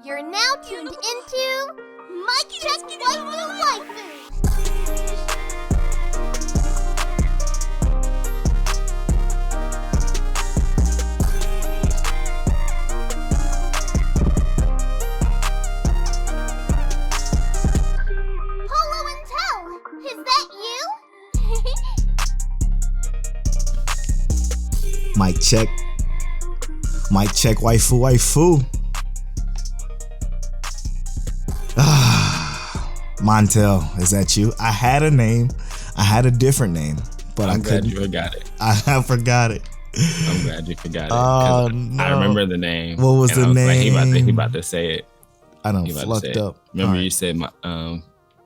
You're now tuned into Mic Check Waifu Waifu. Polo and Tell, is that you? Mic check. Mic check, waifu, waifu. Montel, is that you? I had a name. I had a different name, but I'm I couldn't. glad you forgot it. I forgot it. I'm glad you forgot it. Oh, no. I remember the name. What was the name? Like, he about to say it. I done flucked up. Remember you said, what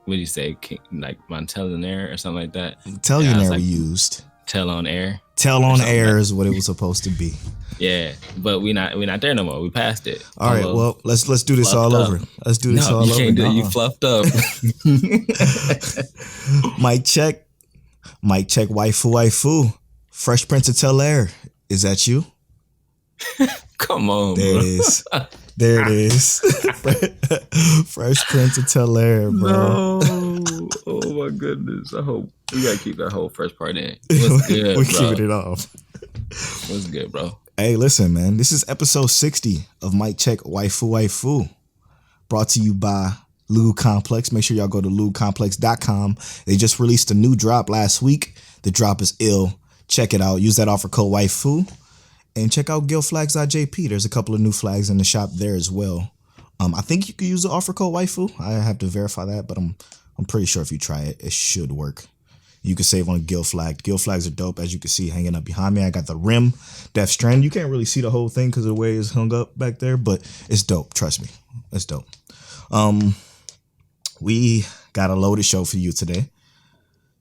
did you say? Like Montel on air or something like that? Tellionaire we used. Tell on air. Tell on air is what it was supposed to be. Yeah, but we're not there no more. We passed it. All right, well, let's do this all over. Let's do this all over. You can't do it. You fluffed up. Mic check, waifu, waifu. Fresh Prince of Bel-Air. Is that you? Come on, there bro. It is. There it is. Fresh Prince of Bel-Air, bro. No. Oh my goodness. I hope we gotta keep that whole first part in. What's good, We're bro? keeping it off. What's good, bro? Hey, listen, man. This is episode 60 of Mic Check Waifu Waifu. Brought to you by Lube Complex. Make sure y'all go to lubecomplex.com. They just released a new drop last week. The drop is ill. Check it out. Use that offer code waifu. And check out guildflags.jp. There's a couple of new flags in the shop there as well. I think you can use the offer code waifu. I have to verify that, but I'm pretty sure if you try it, it should work. You can save on Guild Flag. Guild Flags are dope, as you can see hanging up behind me. I got the rim, Death Strand. You can't really see the whole thing because of the way it's hung up back there, but it's dope. Trust me, it's dope. We got a loaded show for you today.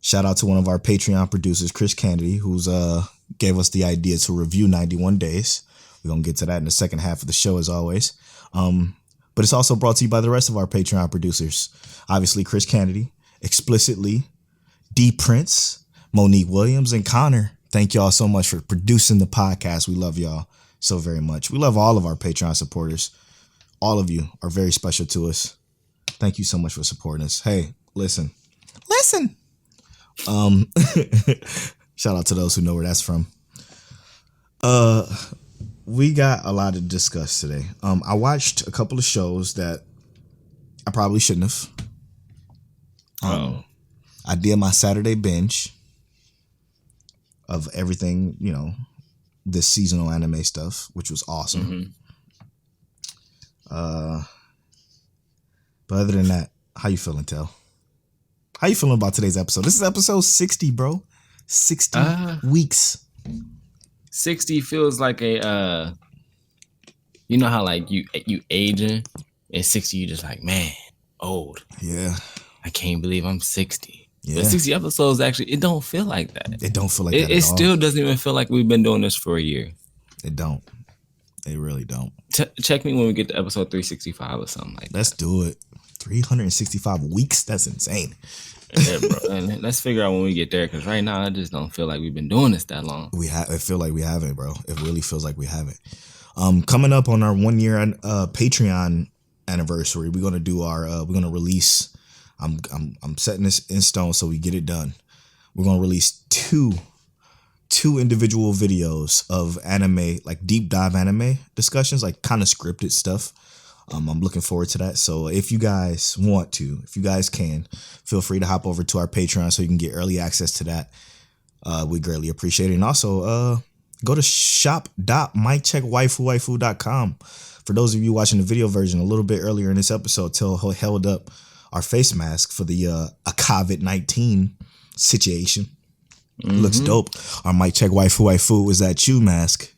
Shout out to one of our Patreon producers, Chris Kennedy, who's gave us the idea to review 91 Days. We're gonna get to that in the second half of the show, as always. But it's also brought to you by the rest of our Patreon producers. Obviously, Chris Kennedy, Explicitly, D Prince, Monique Williams, and Connor. Thank y'all so much for producing the podcast. We love y'all so very much. We love all of our Patreon supporters. All of you are very special to us. Thank you so much for supporting us. Hey, listen. Shout out to those who know where that's from. We got a lot to discuss today. I watched a couple of shows that I probably shouldn't have. I did my Saturday binge of everything, this seasonal anime stuff, which was awesome. Mm-hmm. But other than that, how you feeling, Tel? How you feeling about today's episode? This is episode 60, bro. 60 weeks. 60 feels like a, you know how like you aging, and 60 you just like, man, old. Yeah. I can't believe I'm 60. Yeah. But 60 episodes, actually, it don't feel like that. It don't feel like that at It all. still doesn't even feel like we've been doing this for a year. It don't. It really don't. Check me when we get to episode 365 or something like that. Let's do it. 365 weeks? That's insane. Yeah, bro. And let's figure out when we get there, because right now I just don't feel like we've been doing this that long. I feel like we haven't, bro. It really feels like we haven't. Coming up on our 1 year Patreon anniversary, we're gonna do we're gonna release. I'm setting this in stone so we get it done. We're gonna release two individual videos of anime, like deep dive anime discussions, like kind of scripted stuff. I'm looking forward to that. So if you guys want to, if you guys can, feel free to hop over to our Patreon so you can get early access to that. We greatly appreciate it. And also go to shop.miccheckwaifuwaifu.com. For those of you watching the video version, a little bit earlier in this episode, Till held up our face mask for the a COVID-19 situation. Mm-hmm. Looks dope. Our Mic Check Waifu Waifu is that you mask.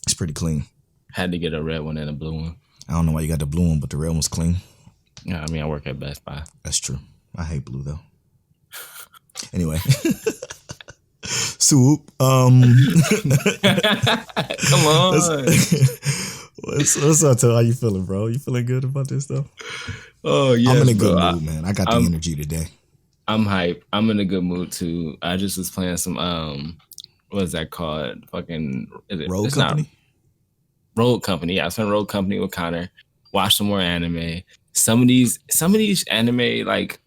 It's pretty clean. Had to get a red one and a blue one. I don't know why you got the blue one, but the red one's clean. Yeah, I mean, I work at Best Buy. That's true. I hate blue though. Anyway. Swoop. Come on. What's up, Till? How you feeling, bro? You feeling good about this stuff? Oh, yeah. I'm in a good mood, man. I got the energy today. I'm hype. I'm in a good mood too. I just was playing some what is that called? Fucking Road it's Company? not Road Company. Yeah, I spent Road Company with Connor. Watch some more anime. Some of these anime, like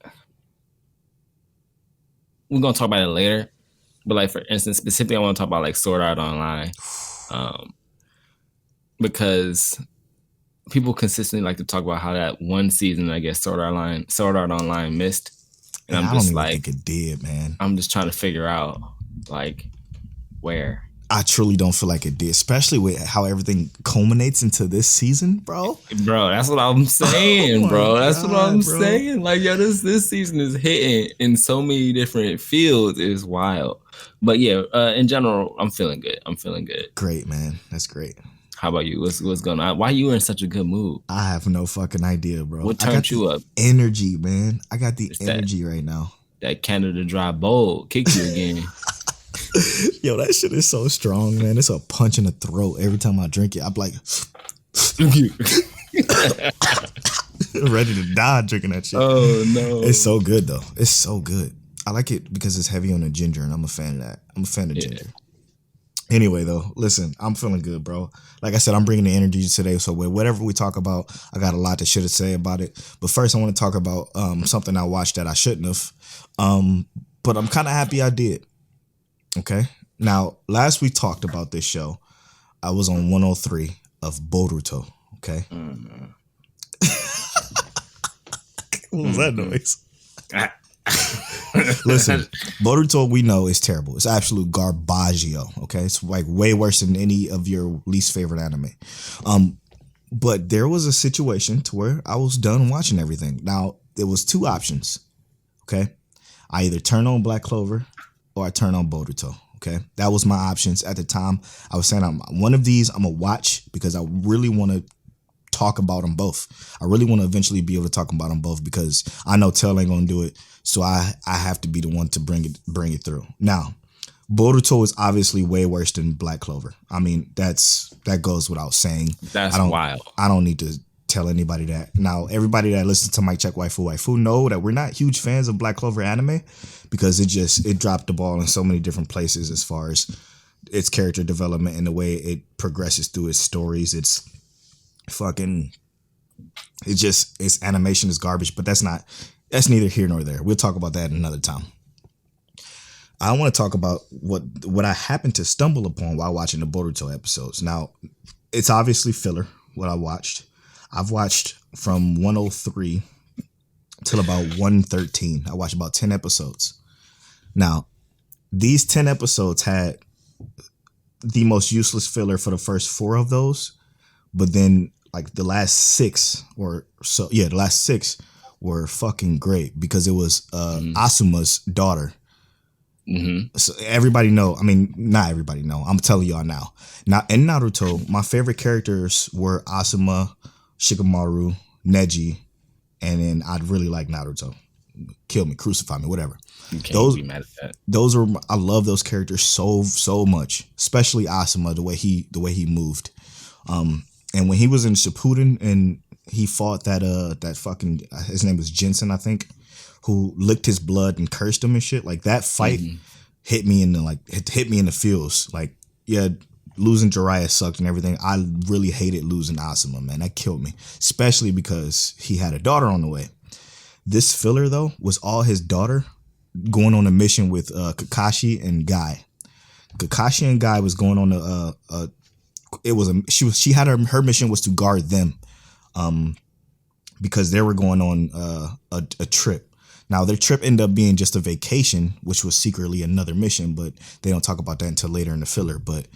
we're gonna talk about it later. But like for instance, specifically I want to talk about like Sword Art Online. Because people consistently like to talk about how that one season, I guess, Sword Art Online missed. And Man, I'm I don't just even like, think it did, man. I'm just trying to figure out like where. I truly don't feel like it did, especially with how everything culminates into this season, bro. Bro, that's what I'm saying, Oh bro. my That's what God, I'm bro. saying. Like, yo, this season is hitting in so many different fields. It's wild. But yeah, in general, I'm feeling good. Great, man. That's great. How about you? What's going on? Why you in such a good mood? I have no fucking idea, bro. What I got turned you the up? energy, man. I got the It's that energy right now. Canada Dry Bowl kicked you again. Yo, that shit is so strong, man. It's a punch in the throat every time I drink it. I'm like ready to die drinking that shit. Oh no. It's so good though. It's so good. I like it because it's heavy on the ginger, and I'm a fan of that. I'm a fan of ginger. Anyway, though, listen, I'm feeling good, bro. Like I said, I'm bringing the energy today. So whatever we talk about, I got a lot to shit to say about it. But first, I want to talk about something I watched that I shouldn't have. But I'm kind of happy I did. Okay. Now, last we talked about this show, I was on 103 of Boruto. Okay. What was that noise? Listen, Boruto we know is terrible. It's absolute garbaggio. Okay, it's like way worse than any of your least favorite anime. But there was a situation to where I was done watching everything. Now there was two options. Okay, I either turn on Black Clover or I turn on Boruto. Okay, that was my options at the time. I was saying one of these I'm gonna watch because I really want to talk about them both. I really want to eventually be able to talk about them both because I know Tell ain't gonna do it. So I have to be the one to bring it through. Now, Boruto is obviously way worse than Black Clover. I mean, that goes without saying. That's wild. I don't need to tell anybody that. Now, everybody that listens to Mike Check Waifu know that we're not huge fans of Black Clover anime because it dropped the ball in so many different places as far as its character development and the way it progresses through its stories. Its animation is garbage, but that's neither here nor there. We'll talk about that another time. I want to talk about what I happened to stumble upon while watching the Boruto episodes. Now, it's obviously filler, what I watched. I've watched from 103 till about 113. I watched about 10 episodes. Now, these 10 episodes had the most useless filler for the first 4 of those, but then like the last 6 were fucking great because it was Asuma's daughter. Mm-hmm. So everybody know. I mean, not everybody know. I'm telling y'all now. Now in Naruto, my favorite characters were Asuma, Shikamaru, Neji, and then I'd really like Naruto. Kill me, crucify me, whatever. You can't be mad at that. I love those characters so much, especially Asuma, the way he moved. And when he was in Shippuden and he fought that fucking, his name was Jensen, I think, who licked his blood and cursed him and shit. Like that fight hit me in the feels. Like, yeah, losing Jiraiya sucked and everything. I really hated losing Asuma, man. That killed me, especially because he had a daughter on the way. This filler though was all his daughter going on a mission with Kakashi and Guy. Kakashi and Guy was going on she had her mission was to guard them, because they were going on a trip. Now their trip ended up being just a vacation, which was secretly another mission, but they don't talk about that until later in the filler. But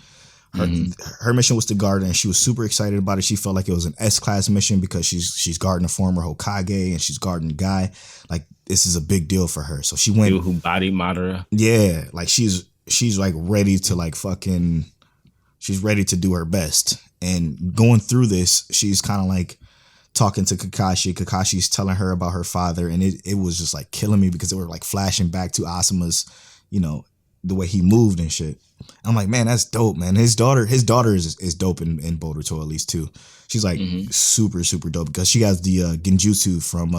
her mission was to guard her, and she was super excited about it. She felt like it was an S-class mission because she's guarding a former Hokage and she's guarding a guy. Like this is a big deal for her. So she went who body Madara. Yeah, like she's like ready to like fucking. She's ready to do her best. And going through this, she's kind of like talking to Kakashi. Kakashi's telling her about her father. And it was just like killing me because they were like flashing back to Asuma's, the way he moved and shit. I'm like, man, that's dope, man. His daughter is dope in Boruto at least too. She's like super, super dope because she has the genjutsu from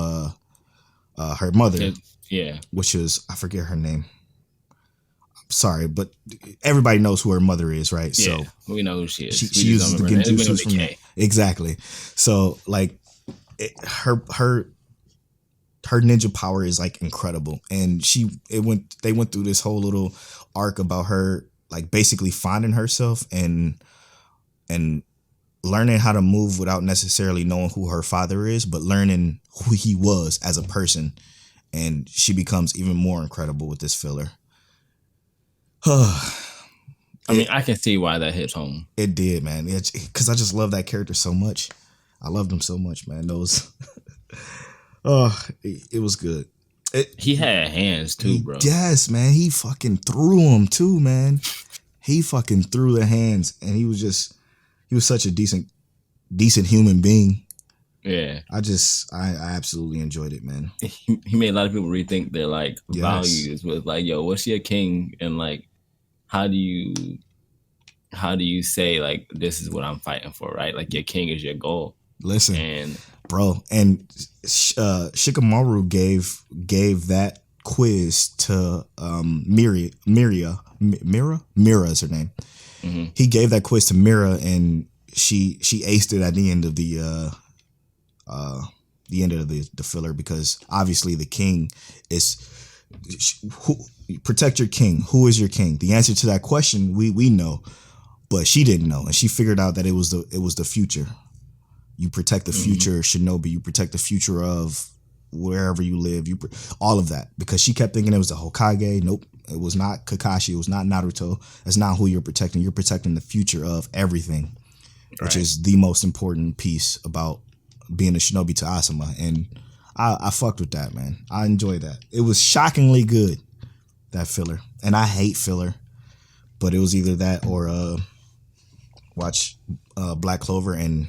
her mother. Yeah. Which is, I forget her name. sorry, but everybody knows who her mother is, right? Yeah, So we know who she is. she uses the genjutsus from that. Exactly. So like her ninja power is like incredible, and they went through this whole little arc about her like basically finding herself and learning how to move without necessarily knowing who her father is, but learning who he was as a person. And she becomes even more incredible with this filler. I mean, I can see why that hits home. It did, man. Because I just love that character so much. I loved him so much, man. Those, it was good. He had hands too, bro. Yes, man. He fucking threw them too, man. He fucking threw the hands, and he was such a decent human being. Yeah. I absolutely enjoyed it, man. He made a lot of people rethink their like values with like, yo, what's your king? And like, how do you say like, this is what I'm fighting for, right? Like your king is your goal. Listen, and Shikamaru gave that quiz to Mira is her name. Mm-hmm. He gave that quiz to Mira, and she aced it at the end of the filler, because obviously the king is protect your king. Who is your king? The answer to that question we know, but she didn't know, and she figured out that it was the future. You protect the future, shinobi. You protect the future of wherever you live. All of that, because she kept thinking it was the Hokage. Nope, it was not Kakashi. It was not Naruto. That's not who you're protecting. You're protecting the future of everything, which is the most important piece about being a shinobi to Asuma. And I fucked with that, man. I enjoyed that. It was shockingly good, that filler. And I hate filler, but it was either that or watch Black Clover, and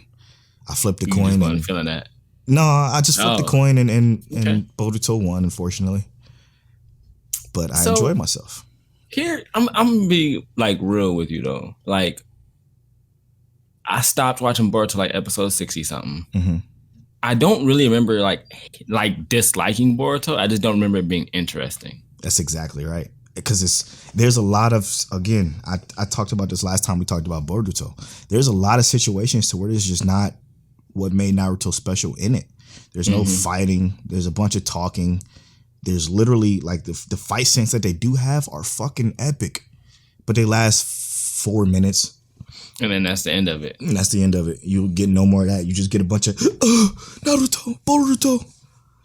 I flipped the coin. And feeling that. No, I just flipped the coin and Boruto won, unfortunately. But I enjoyed myself. Here, I'm gonna be like real with you though. Like, I stopped watching Boruto like episode 60 something. Mm-hmm. I don't really remember like disliking Boruto. I just don't remember it being interesting. That's exactly right. Because there's a lot of, again, I talked about this last time we talked about Boruto. There's a lot of situations to where there's just not what made Naruto special in it. There's no fighting. There's a bunch of talking. There's literally like the fight scenes that they do have are fucking epic, but they last 4 minutes. And then that's the end of it. And that's the end of it. You'll get no more of that. You just get a bunch of Naruto, Boruto,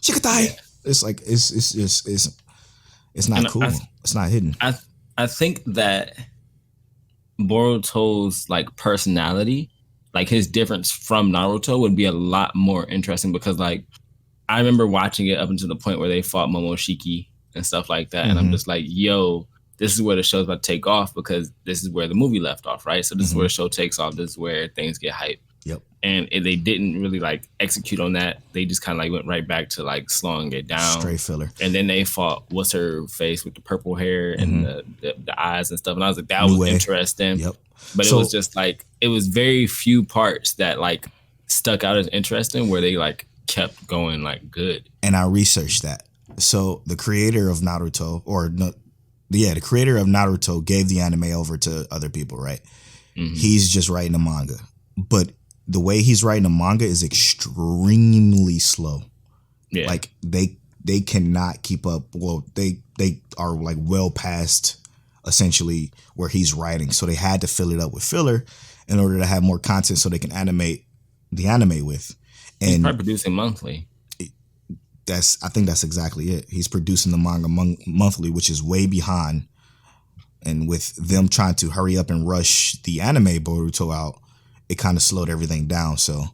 Shikatai. Yeah. It's like it's not cool. It's not hidden. I think that Boruto's like personality, like his difference from Naruto, would be a lot more interesting, because like I remember watching it up until the point where they fought Momoshiki and stuff like that, and I'm just like, yo, this is where the show's about to take off, because this is where the movie left off, right? So this is where the show takes off. This is where things get hyped. Yep. And they didn't really like execute on that. They just kind of like went right back to like slowing it down. Straight filler. And then they fought what's her face with the purple hair and the eyes and stuff. And I was like, that was interesting. Yep. But it was just like, it was very few parts that like stuck out as interesting, where they like kept going like good. And I researched that. So the creator of Naruto, the creator of Naruto gave the anime over to other people, right? Mm-hmm. He's just writing a manga. But the way he's writing a manga is extremely slow. Yeah. Like they cannot keep up. Well, they are like well past essentially where he's writing. So they had to fill it up with filler in order to have more content so they can animate the anime with. And he's probably producing monthly. I think that's exactly it. He's producing the manga monthly, which is way behind. And with them trying to hurry up and rush the anime Boruto out, it kind of slowed everything down. So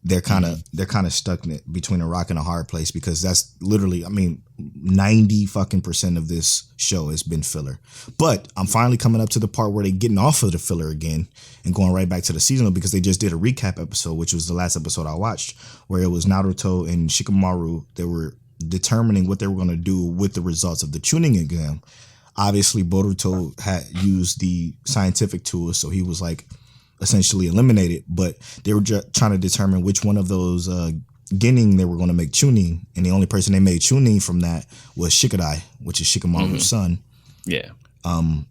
they're kind of stuck in it between a rock and a hard place, because that's literally, 90% of this show has been filler. But I'm finally coming up to the part where they're getting off of the filler again and going right back to the seasonal, because they just did a recap episode, which was the last episode I watched, where it was Naruto and Shikamaru. They were determining what they were going to do with the results of the tuning exam. Obviously, Boruto had used the scientific tools, so he was like essentially eliminated, but they were trying to determine which one of those Genin they were going to make Chunin, and the only person they made Chunin from that was Shikadai, which is Shikamaru's son. Yeah. And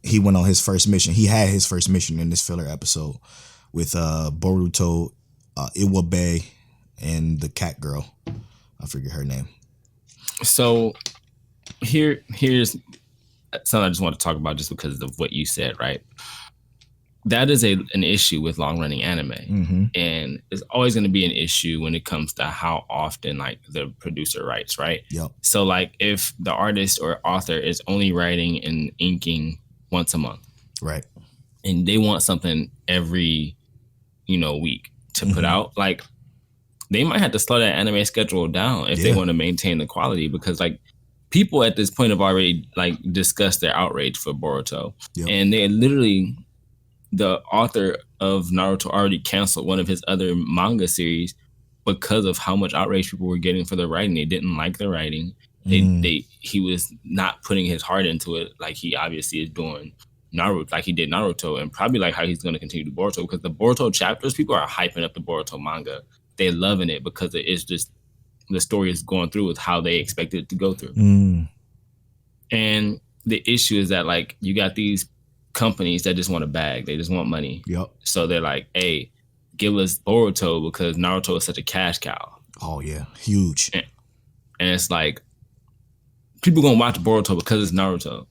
he went on his first mission. He had his first mission in this filler episode with Boruto, Iwabe, and the cat girl. I forget her name. So here's something I just want to talk about just because of what you said, right? That is an issue with long-running anime. And it's always going to be an issue when it comes to how often like the producer writes, right? Yep. So like if the artist or author is only writing and inking once a month, right, and they want something every week to put out, like they might have to slow that anime schedule down if they want to maintain the quality, because like people at this point have already like discussed their outrage for Boruto. Yep. And they literally, the author of Naruto already canceled one of his other manga series because of how much outrage people were getting for the writing. They didn't like the writing. He was not putting his heart into it like he obviously is doing Naruto, like he did Naruto, and probably like how he's going to continue to do Boruto, because the Boruto chapters, people are hyping up the Boruto manga. They're loving it because it is just, the story is going through with how they expected it to go through. And the issue is that like you got these companies that just want a bag. They just want money. Yep. So they're like, hey, give us Boruto because Naruto is such a cash cow. Oh yeah, huge. And it's like, people gonna watch Boruto because it's Naruto.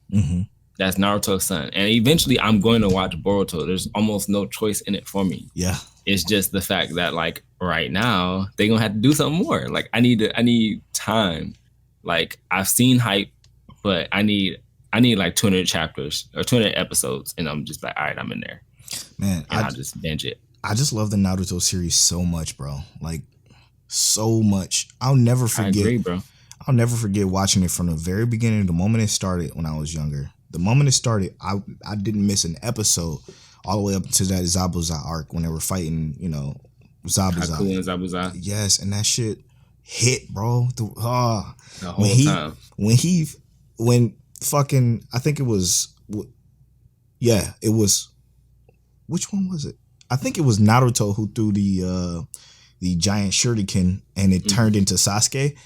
That's Naruto's son. And eventually I'm going to watch Boruto. There's almost no choice in it for me. Yeah. It's just the fact that like right now they're gonna have to do something more. Like I need time. Like I've seen hype, but I need like 200 chapters or 200 episodes, and I'm just like, all right, I'm in there. Man, and I'll just binge it. I just love the Naruto series so much, bro. Like so much. I'll never forget. I agree, bro. I'll never forget watching it from the very beginning, the moment it started when I was younger. The moment it started, I didn't miss an episode all the way up to that Zabuza arc when they were fighting, Zabuza. Haku and Zabuza. Yes, and that shit hit, bro. The whole time. When fucking, I think it was, it was, which one was it? I think it was Naruto who threw the giant shuriken and it turned into Sasuke.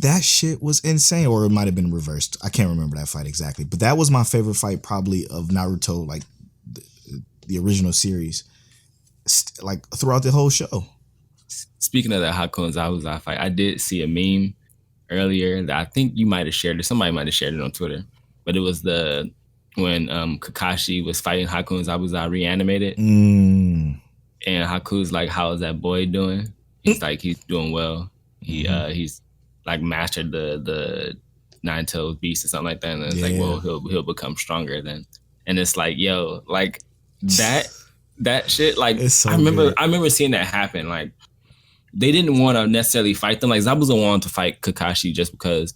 That shit was insane, or it might have been reversed. I can't remember that fight exactly, but that was my favorite fight probably of Naruto, like the original series, like throughout the whole show. Speaking of that Haku and Zabuza fight, I did see a meme earlier that I think you might have shared it. Somebody might have shared it on Twitter, but it was when Kakashi was fighting Haku and Zabuza reanimated, and Haku's like, "How is that boy doing?" He's like, "He's doing well. He's like mastered the nine-tailed beast or something like that." And it's like, well, he'll become stronger then. And it's like, yo, like that shit. Like so I remember seeing that happen. Like they didn't want to necessarily fight them. Like Zabuza wanted to fight Kakashi just because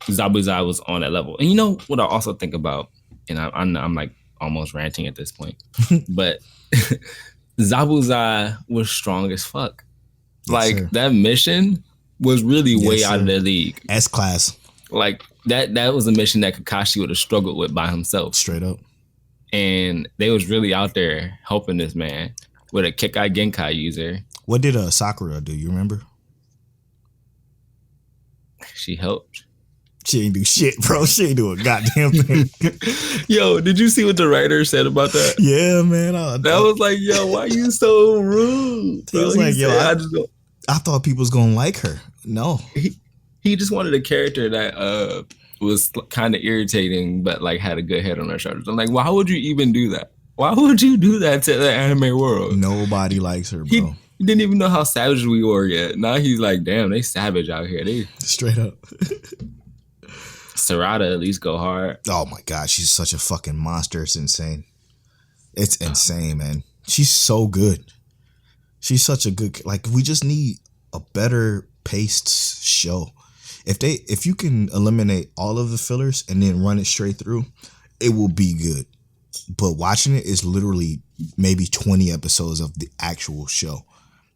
Zabuza was on that level. And you know what I also think about, and I'm like almost ranting at this point, but Zabuza was strong as fuck. Yes, like sir. That mission was really way out of their league. S-class. Like that was a mission that Kakashi would have struggled with by himself. Straight up. And they was really out there helping this man with a Kekai Genkai user. What did Sakura do? You remember? She helped. She ain't do shit, bro. She ain't do a goddamn thing. Yo, did you see what the writer said about that? Yeah, man. That was like, yo, why you so rude? He was like, yo, I thought people was gonna like her. No. He just wanted a character that was kind of irritating, but like had a good head on her shoulders. I'm like, why would you even do that? Why would you do that to the anime world? Nobody likes her, bro. He didn't even know how savage we were yet. Now he's like, damn, they savage out here. They straight up. Sarada at least go hard. Oh my god, she's such a fucking monster. It's insane. It's insane, man. She's so good. She's such a good, like, we just need a better paced show. If you can eliminate all of the fillers and then run it straight through, it will be good. But watching it is literally maybe 20 episodes of the actual show.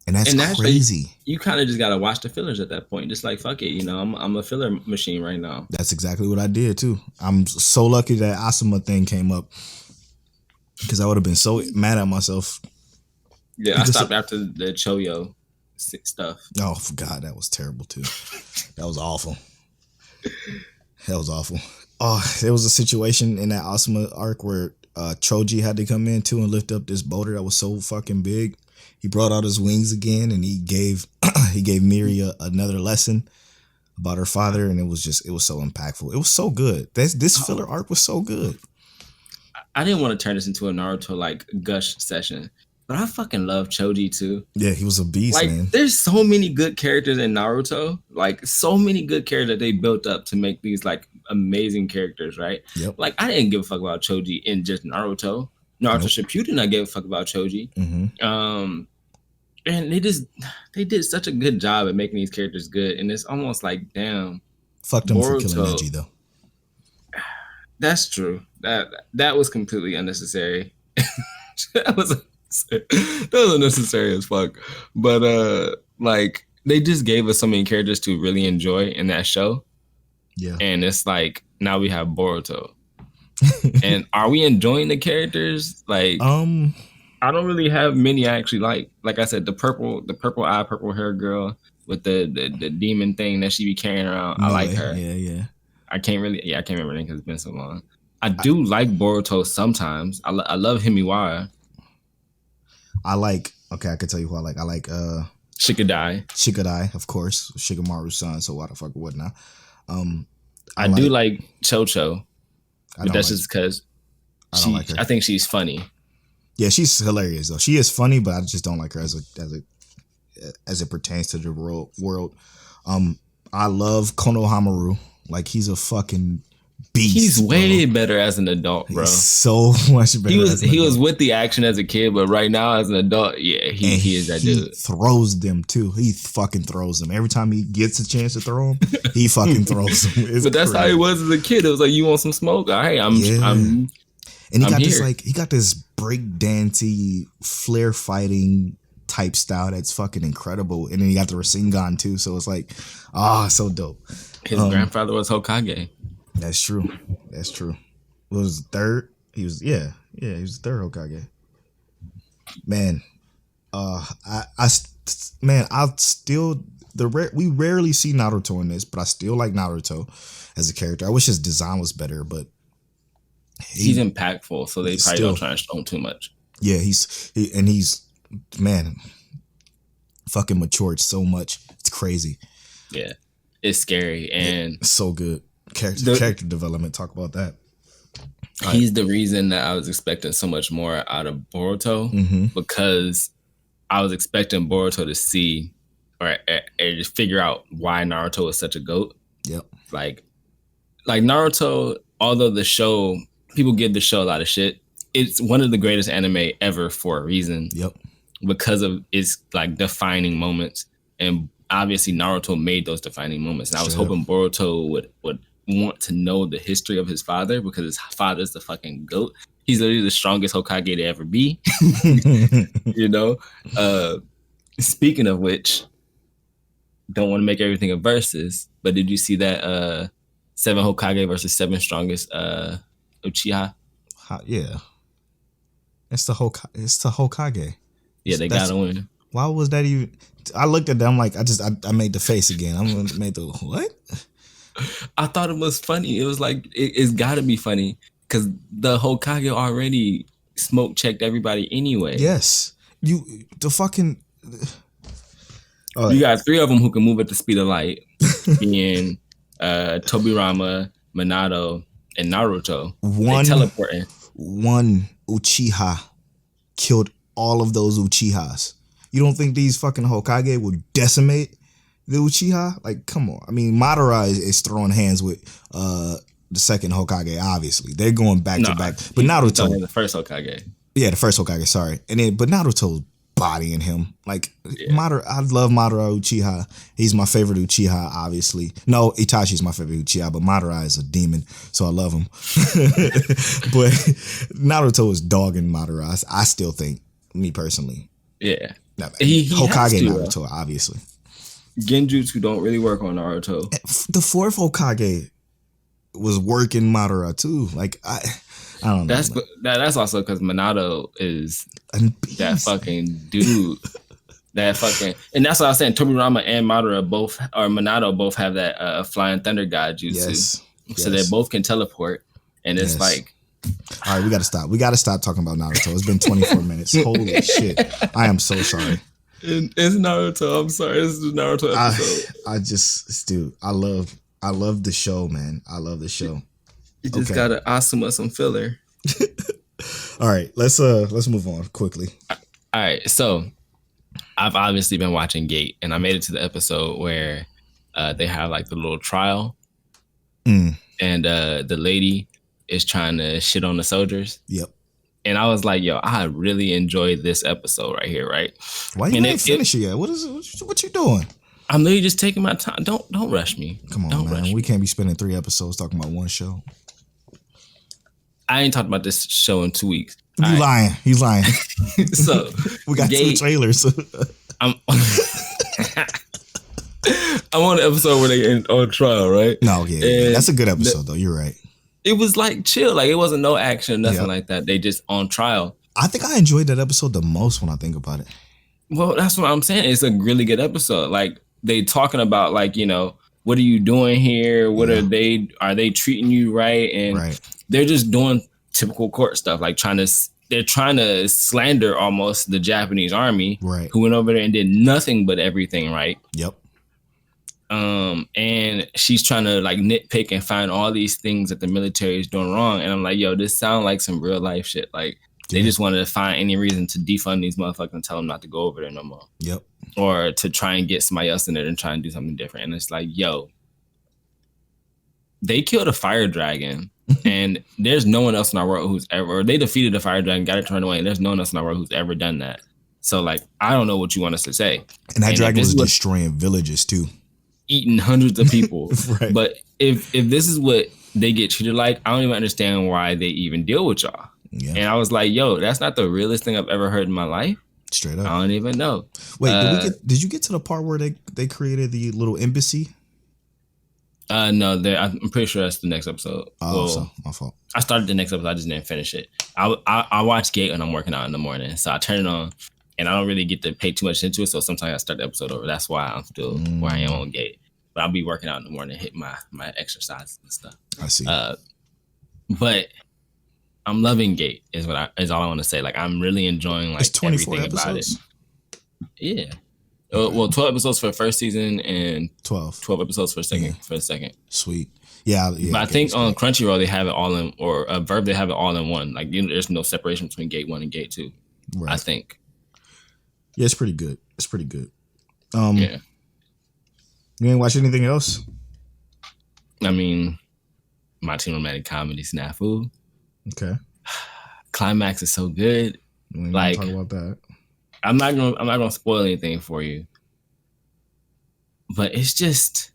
And that's crazy. Like, you kind of just got to watch the fillers at that point. Just like, fuck it, I'm a filler machine right now. That's exactly what I did too. I'm so lucky that Asuma thing came up, because I would have been so mad at myself. Yeah, I stopped after the Choyo stuff. Oh, God, that was terrible too. That was awful. That was awful. Oh, there was a situation in that Asuma arc where Choji had to come in too and lift up this boulder that was so fucking big. He brought out his wings again and he gave Miri another lesson about her father, and it was so impactful. It was so good. This filler arc was so good. I didn't want to turn this into a Naruto like gush session, but I fucking love Choji too. Yeah, he was a beast, like, man. There's so many good characters in Naruto, like so many good characters that they built up to make these like amazing characters, right? Yep. Like I didn't give a fuck about Choji in just Naruto. Shippuden, I gave a fuck about Choji. Mm-hmm. And they did such a good job at making these characters good, and it's almost like, damn, fuck them Boruto, for killing Neji though. That's true. That was completely unnecessary. that was unnecessary as fuck. But like they just gave us so many characters to really enjoy in that show. Yeah. And it's like now we have Boruto. And are we enjoying the characters? Like I don't really have many I actually like. Like I said, the purple eye, purple hair girl with the demon thing that she be carrying around. I like her. Yeah. I can't remember because it's been so long. I do like Boruto sometimes. I love Himiwara. I can tell you who I like. I like Shikadai, of course. Shikamaru's son, so why the fuck would not? I do like Chocho. But that's just because I think she's funny. Yeah, she's hilarious though. She is funny, but I just don't like her as it pertains to the world. I love Konohamaru. Like he's a fucking beast. He's way better as an adult, bro. He's so much better. He was with the action as a kid, but right now as an adult, yeah, he is that dude. He throws them too. He fucking throws them every time he gets a chance to throw them. He fucking throws them. But that's how he was as a kid. It was like, you want some smoke? All right, I'm and he got here. he got this break dancey flare fighting type style that's fucking incredible. And then he got the Rasengan too. So it's like, so dope. His grandfather was Hokage. That's true. What was third? He was he was the third Hokage. Man, we rarely see Naruto in this, but I still like Naruto as a character. I wish his design was better, but he's impactful, so they probably don't try to show him too much. Yeah, he's fucking matured so much. It's crazy. Yeah, it's scary and it's so good. Character development. Talk about that. He's the reason that I was expecting so much more out of Boruto, because I was expecting Boruto to see or just figure out why Naruto is such a GOAT. Yep. Like Naruto, although the show, people give the show a lot of shit, it's one of the greatest anime ever for a reason. Yep. Because of its like defining moments, and obviously Naruto made those defining moments. And I was hoping Boruto would want to know the history of his father, because his father's the fucking GOAT. He's literally the strongest Hokage to ever be. You know? Speaking of which, don't want to make everything a versus, but did you see that 7 Hokage versus 7 strongest Uchiha? Yeah. It's the Hokage. Yeah, they gotta win. Why was that even? I looked at them like I made the face again. I made the what? I thought it was funny. It was like it's got to be funny because the Hokage already smoke checked everybody anyway. Yes, you got 3 of them who can move at the speed of light, being Tobirama, Minato, and Naruto. They teleporting. One Uchiha killed all of those Uchihas. You don't think these fucking Hokage would decimate the Uchiha? Like, come on. I mean, Madara is throwing hands with the second Hokage, obviously. They're going back to back. But Naruto, the first Hokage. Yeah, the first Hokage, sorry. But Naruto's bodying him. Like, Madara, I love Madara Uchiha. He's my favorite Uchiha, obviously. No, Itachi's my favorite Uchiha, but Madara is a demon, so I love him. But Naruto is dogging Madara. I still think, me personally. Yeah. He Hokage Naruto, obviously. Genjutsu don't really work on Naruto. The fourth Hokage was working Madara too. Like I don't know. That's also because Minato is that fucking dude. And that's what I was saying. Tobirama and Minato both have that flying thunder god jutsu. so they both can teleport, and it's like, all right, we gotta stop. We gotta stop talking about Naruto. It's been 24 minutes. Holy shit! I am so sorry. It's Naruto. I'm sorry. This is the Naruto episode. Dude, I love the show, man. I love the show. You just gotta Asuma some filler. All right, let's move on quickly. All right, so I've obviously been watching Gate, and I made it to the episode where they have like the little trial, and the lady is trying to shit on the soldiers. Yep. And I was like, yo, I really enjoyed this episode right here, right? Why you ain't finish it yet? What is it? What you doing? I'm literally just taking my time. Don't rush me. Come on, man. We can't be spending 3 episodes talking about one show. I ain't talked about this show in 2 weeks. You lying. He's lying. So we got Gate, 2 trailers. I'm on the episode where they on trial, right? No, yeah. That's a good episode, though. You're right. It was like chill. Like it wasn't no action, nothing like that. They just on trial. I think I enjoyed that episode the most when I think about it. Well, that's what I'm saying. It's a really good episode. Like they talking about like, you know, what are you doing here? What are they treating you right? And they're just doing typical court stuff, like they're trying to slander almost the Japanese army, who went over there and did nothing but everything right. Yep. And she's trying to like nitpick and find all these things that the military is doing wrong. And I'm like, yo, this sounds like some real life shit. Like they just wanted to find any reason to defund these motherfuckers and tell them not to go over there no more. Yep. Or to try and get somebody else in there and try and do something different. And it's like, yo, they killed a fire dragon and there's no one else in our world who's ever, or they defeated the fire dragon, got it turned away, and there's no one else in our world who's ever done that. So like, I don't know what you want us to say. And that dragon was destroying villages too. Eating hundreds of people. But if this is what they get treated like, I don't even understand why they even deal with y'all. Yeah. And I was like, yo, that's not the realest thing I've ever heard in my life. Straight up. I don't even know. Wait, did you get to the part where they created the little embassy? No, I'm pretty sure that's the next episode. Oh, so my fault. I started the next episode. I just didn't finish it. I watch Gate when I'm working out in the morning. So I turn it on and I don't really get to pay too much into it. So sometimes I start the episode over. That's why I'm still where I am on Gate. But I'll be working out in the morning, hit my exercises and stuff. I see. But I'm loving Gate is all I want to say. Like I'm really enjoying like it's 24 everything episodes? about it. Yeah. Well, 12 episodes for the first season and 12 episodes for the second. Sweet. Yeah. But I think on Crunchyroll they have it all in, or Verve they have it all in one. Like there's no separation between Gate 1 and Gate 2. Right. I think. Yeah, it's pretty good. Yeah. You ain't watch anything else? I mean, my teen romantic comedy Snafu. Okay. Climax is so good. We ain't gonna talk about that. I'm not gonna spoil anything for you. But it's just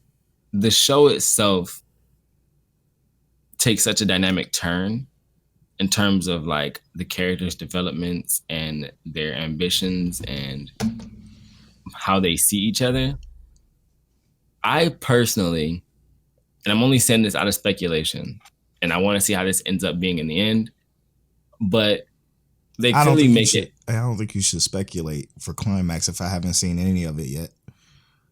the show itself takes such a dynamic turn in terms of like the characters' developments and their ambitions and how they see each other. I personally, and I'm only saying this out of speculation, and I want to see how this ends up being in the end, but they clearly make it. I don't think you should speculate for Climax if I haven't seen any of it yet.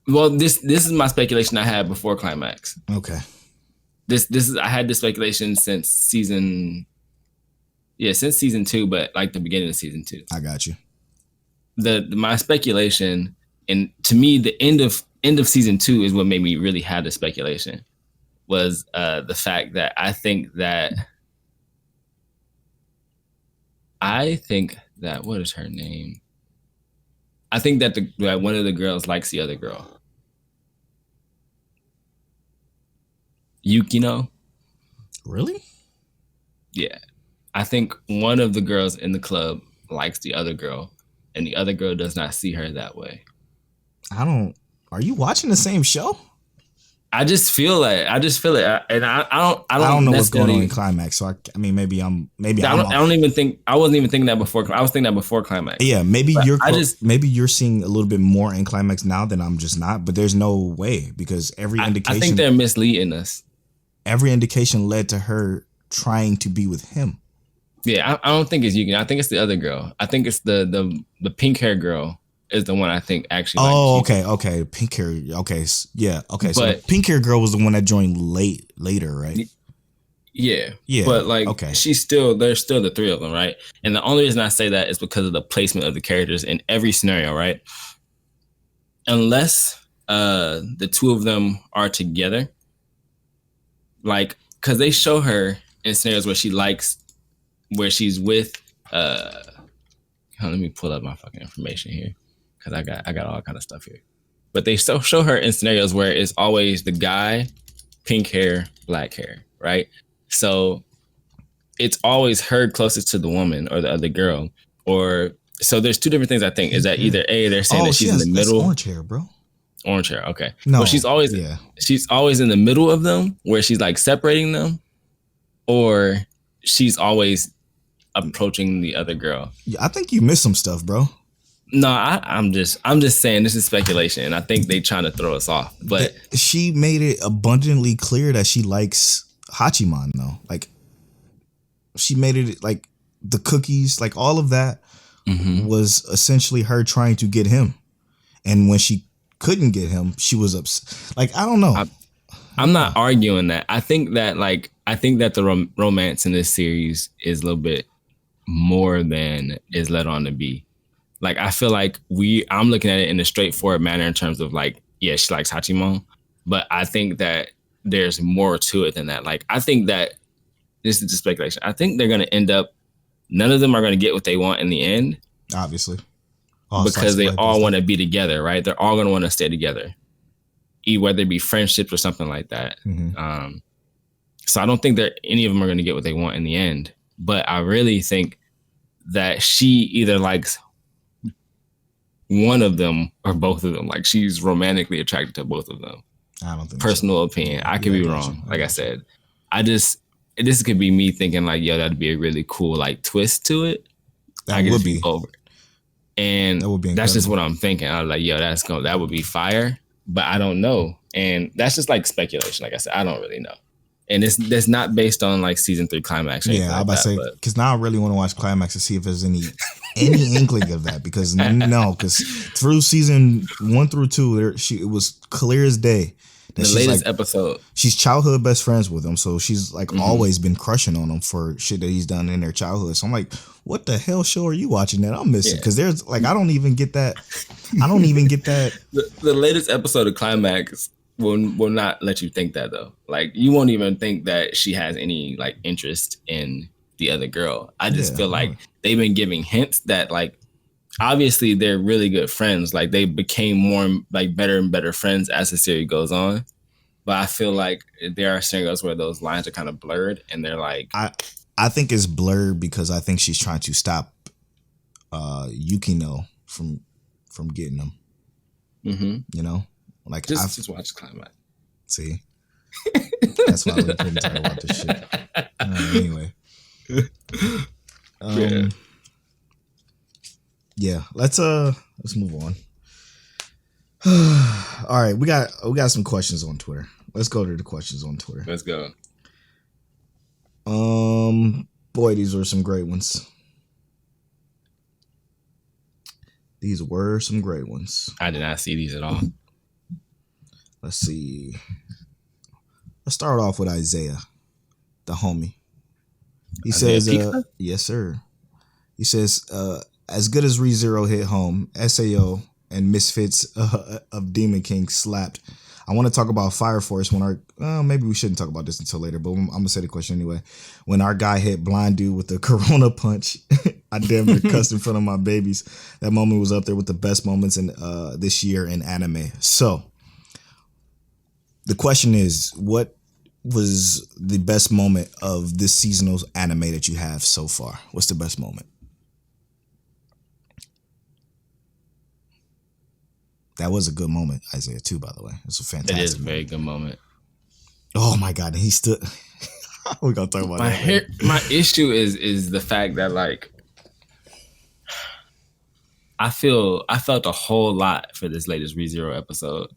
Well, this is my speculation I had before Climax. Okay. I had this speculation since season 2, but like the beginning of season 2. I got you. My speculation, and to me, the end of season 2 is what made me really have the speculation, was the fact that I think that what is her name? I think that that one of the girls likes the other girl. Yukino. Really? Yeah. I think one of the girls in the club likes the other girl, and the other girl does not see her that way. Are you watching the same show? I just feel it, and I don't know what's going on in Climax. So I mean, maybe I wasn't even thinking that before. I was thinking that before Climax. Yeah, maybe maybe you're seeing a little bit more in Climax now than I'm just not. But there's no way, because every indication. I think they're misleading us. Every indication led to her trying to be with him. Yeah, I don't think it's Yuki. I think it's the other girl. I think it's the pink hair girl is the one I think actually. Oh, okay. Pink hair. Okay, yeah. Okay, so the pink hair girl was the one that joined later, right? Yeah. Yeah. But like, okay. there's still the three of them, right? And the only reason I say that is because of the placement of the characters in every scenario, right? Unless the two of them are together, like, because they show her in scenarios where she's with let me pull up my fucking information here, because I got all kind of stuff here. But they still show her in scenarios where it's always the guy, pink hair, black hair, right? So it's always her closest to the woman or the other girl. Or so there's two different things I think. Is that either A, they're saying that she's in the middle. Orange hair, bro. Orange hair, okay. No, well, she's always in the middle of them, where she's like separating them, or she's always approaching the other girl. Yeah, I think you missed some stuff, bro. No, I'm just saying this is speculation, and I think they trying to throw us off. But she made it abundantly clear that she likes Hachiman, though. Like, she made it like the cookies, like all of that was essentially her trying to get him. And when she couldn't get him, she was upset. Like, I don't know. I'm not arguing that. I think that the romance in this series is a little bit more than is led on to be. Like, I feel like I'm looking at it in a straightforward manner in terms of like, yeah, she likes Hachiman, but I think that there's more to it than that. Like, I think that this is just speculation. I think they're going to end up, none of them are going to get what they want in the end. Obviously. Because they all want to be together, right? They're all going to want to stay together, whether it be friendships or something like that. So I don't think that any of them are going to get what they want in the end. But I really think that she either likes one of them or both of them. Like, she's romantically attracted to both of them. I don't think personal opinion. I could be wrong. Like I said, this could be me thinking like, yo, that'd be a really cool like twist to it. That would be over. And that's just what I'm thinking. I was like, yo, that would be fire. But I don't know. And that's just like speculation. Like I said, I don't really know. And that's not based on like season 3 climax. Yeah, I was about to say, because now I really want to watch climax to see if there's any inkling of that. Because through season 1 through 2, it was clear as day. The latest episode. She's childhood best friends with him. So she's like always been crushing on him for shit that he's done in their childhood. So I'm like, what the hell show are you watching that I'm missing? Because there's like, I don't even get that. The latest episode of climax will not let you think that though. Like, you won't even think that she has any like interest in the other girl. I just feel like they've been giving hints that like, obviously they're really good friends. Like, they became more like better and better friends as the series goes on. But I feel like there are scenarios where those lines are kind of blurred, and they're like, I think it's blurred because I think she's trying to stop Yukino from getting them. You know, like just watch climax. See, that's why we couldn't talk about this shit. Anyway. Yeah, let's move on. All right, we got some questions on Twitter. Let's go to the questions on Twitter. Let's go. Boy, these were some great ones. These were some great ones. I did not see these at all. Let's see. Let's start off with Isaiah, the homie. He says, yes, sir. He says, as good as ReZero hit home, SAO and Misfits of Demon King slapped. I want to talk about Fire Force when maybe we shouldn't talk about this until later, but I'm going to say the question anyway. When our guy hit Blind Dude with the Corona punch, I damn near cussed in front of my babies. That moment was up there with the best moments in this year in anime. So the question is, what was the best moment of this seasonal anime that you have so far? What's the best moment? That was a good moment, Isaiah, too, by the way. It's a fantastic It is a very good moment. Oh, my God. And he stood... We're going to talk about that. My issue is the fact that, like, I felt a whole lot for this latest ReZero episode.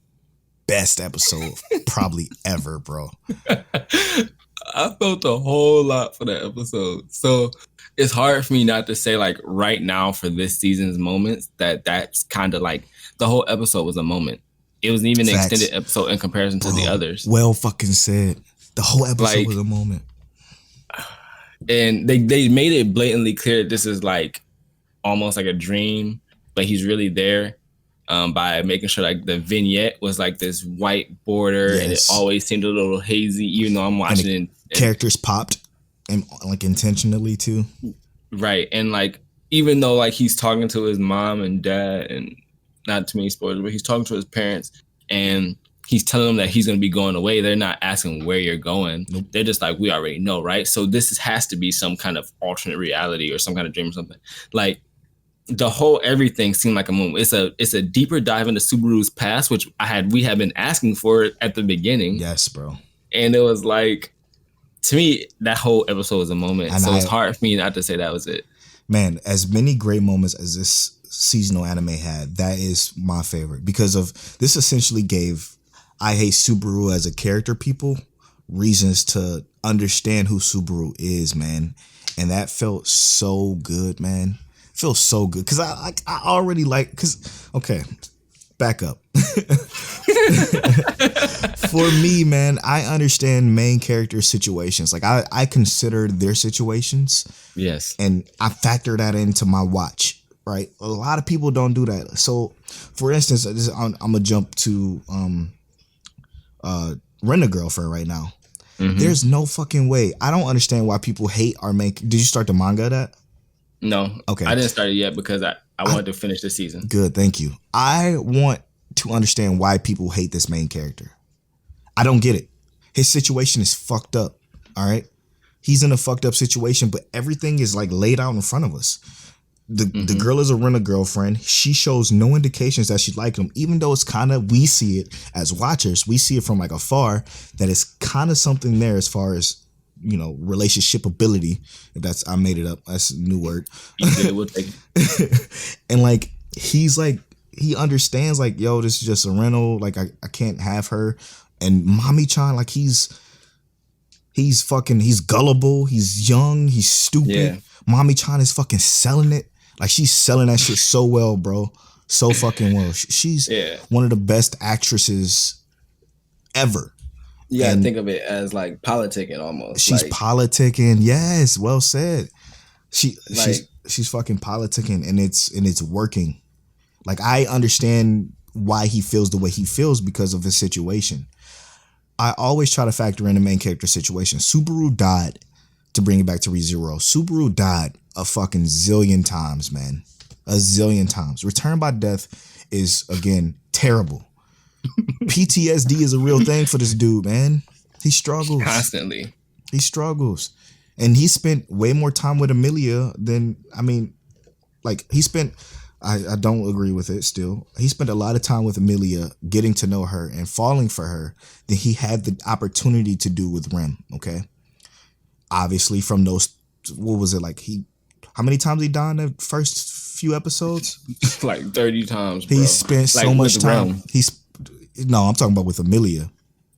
Best episode probably ever, bro. I felt a whole lot for that episode. So it's hard for me not to say like right now for this season's moments that's kind of like the whole episode was a moment. It wasn't even an Facts. extended episode in comparison to the others. Well fucking said. The whole episode Like, was a moment. And they made it blatantly clear that this is like almost like a dream, but he's really there by making sure like the vignette was like this white border and it always seemed a little hazy, even though I'm watching it. Characters popped and like intentionally too. Right. And like, even though like he's talking to his mom and dad and not too many spoilers, but he's talking to his parents and he's telling them that he's going to be going away. They're not asking where you're going. Nope. They're just like, we already know, right? So this has to be some kind of alternate reality or some kind of dream or something. Like the whole everything seemed like a moment. It's a deeper dive into Subaru's past, which we had been asking for at the beginning. Yes, bro. And it was like, to me, that whole episode was a moment. And so it's hard for me not to say that was it. Man, as many great moments as this seasonal anime had, that is my favorite because of this essentially gave I Hate Subaru as a character people reasons to understand who Subaru is, man. And that felt so good, man. Feels so good because I already like okay, back up. For me, man, I understand main character situations. Like I consider their situations. Yes. And I factor that into my watch, right? A lot of people don't do that. So, for instance, I'm gonna jump to Rent a Girlfriend right now. Mm-hmm. There's no fucking way. I don't understand why people hate our main. Did you start the manga of that? No. Okay. I didn't start it yet because I wanted to finish the season. Good, thank you. I want to understand why people hate this main character. I don't get it. His situation is fucked up. All right. He's in a fucked up situation, but everything is like laid out in front of us. The girl is a Rent-A-Girlfriend. She shows no indications that she liked him, even though it's kind of, we see it as watchers. We see it from like afar that it's kind of something there as far as, you know, relationship ability. If that's, I made it up. That's a new word. We'll take it. And like, he's like, he understands like, yo, this is just a rental. Like I can't have her. And Mami-chan, like he's gullible. He's young. He's stupid. Yeah. Mami-chan is fucking selling it. Like she's selling that shit so well, bro. So fucking well. She's one of the best actresses ever. You gotta think of it as like politicking almost. She's like, politicking. Yes, well said. She's fucking politicking and it's working. Like I understand why he feels the way he feels because of his situation. I always try to factor in the main character situation. Subaru died, to bring it back to ReZero. Subaru died a fucking zillion times, man. A zillion times. Return by death is, again, terrible. PTSD is a real thing for this dude, man. He struggles. Constantly. He struggles. And he spent way more time with Amelia than, I don't agree with it still. He spent a lot of time with Amelia, getting to know her and falling for her than he had the opportunity to do with Rem, okay? Obviously, from those, what was it like? How many times he died in the first few episodes? Like 30 times, bro. He spent so much time. I'm talking about with Amelia.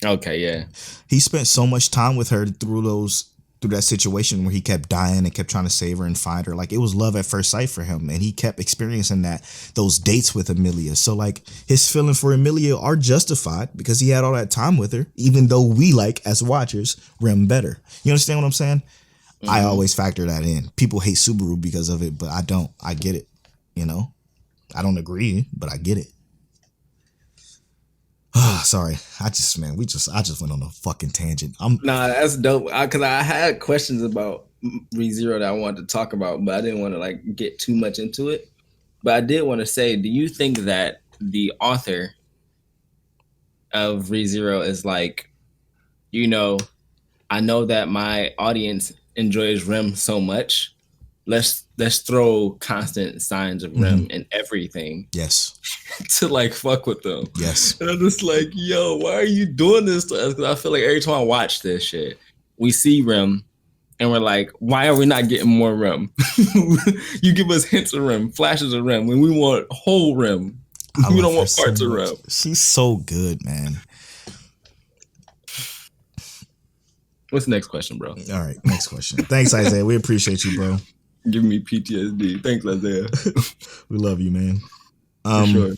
Okay, yeah. He spent so much time with her through that situation where he kept dying and kept trying to save her and find her. Like it was love at first sight for him, and he kept experiencing those dates with Amelia. So like his feelings for Amelia are justified because he had all that time with her, even though we like as watchers Rem better. You understand what I'm saying? Mm-hmm. I always factor that in. People hate Subaru because of it, but I don't. I get it. You know, I don't agree, but I get it. Sorry. I just went on a fucking tangent. Nah, that's dope. Because I had questions about ReZero that I wanted to talk about, but I didn't want to like get too much into it. But I did want to say, do you think that the author of ReZero is like, you know, I know that my audience enjoys Rem so much. Let's throw constant signs of Rem in everything. Yes. To like fuck with them. Yes. And I'm just like, yo, why are you doing this to us? Because I feel like every time I watch this shit, we see Rem and we're like, why are we not getting more Rem? You give us hints of Rem, flashes of Rem, when we want whole Rem. We don't want parts of Rem. She's so good, man. What's the next question, bro? All right, next question. Thanks, Isaiah. We appreciate you, bro. Give me PTSD. Thanks, Isaiah. We love you, man. For sure.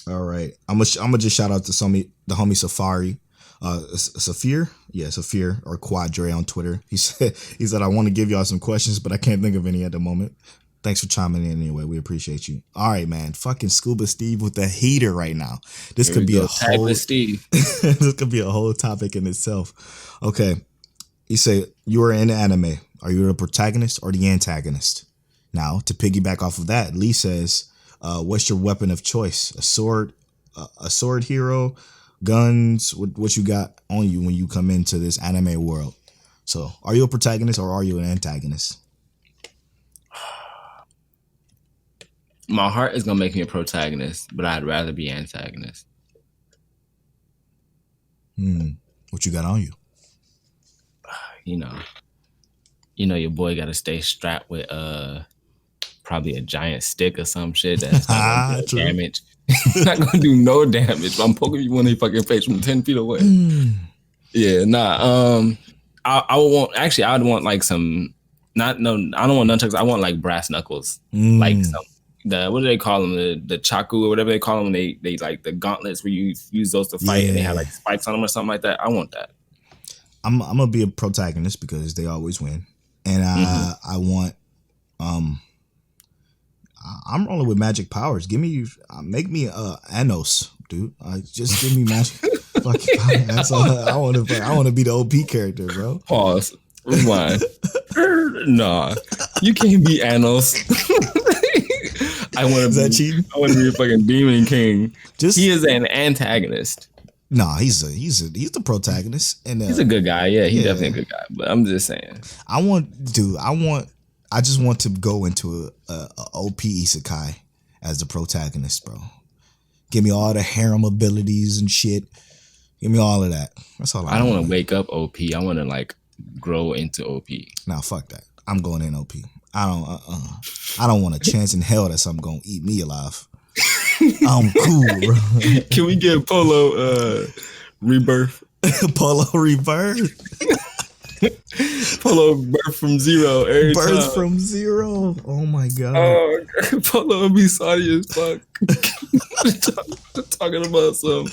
All right. I'm gonna just shout out to the homie Safari. Saphir? Yeah, Saphir or Quadre on Twitter. He said I want to give y'all some questions, but I can't think of any at the moment. Thanks for chiming in anyway. We appreciate you. All right, man. Fucking Scuba Steve with the heater right now. This could be a whole Steve. This could be a whole topic in itself. Okay. You say you are in anime. Are you the protagonist or the antagonist? Now, to piggyback off of that, Lee says, what's your weapon of choice? A sword hero, guns, what you got on you when you come into this anime world? So, are you a protagonist or are you an antagonist? My heart is gonna make me a protagonist, but I'd rather be antagonist. What you got on you? You know your boy gotta stay strapped with probably a giant stick or some shit that's not gonna do damage. Not gonna do no damage. I'm poking you in the fucking face from 10 feet away. Yeah, nah. I would want, actually I would want like some I don't want nunchucks. I want like brass knuckles. Like some what do they call them? The chaku or whatever they call them. They like the gauntlets where you use those to fight and they have like spikes on them or something like that. I want that. I'm gonna be a protagonist because they always win, and I want I'm rolling with magic powers. Make me Anos, dude. Just give me magic fucking powers. That's all I want to. I want to be the OP character, bro. Pause. Rewind. Nah, you can't be Anos. I want to be a fucking demon king. He is an antagonist. Nah, he's the protagonist, and he's a good guy. Yeah, he's definitely a good guy. But I'm just saying, I just want to go into a OP isekai as the protagonist, bro. Give me all the harem abilities and shit. Give me all of that. That's all I don't want to wake up OP. I want to like grow into OP. Nah, fuck that. I'm going in OP. I don't want a chance in hell that something gonna eat me alive. I'm cool, bro. Can we get Polo rebirth? Polo rebirth. Polo birth from zero. Birth from zero. Oh my god. Oh, Polo would be sorry as fuck. Talking about some.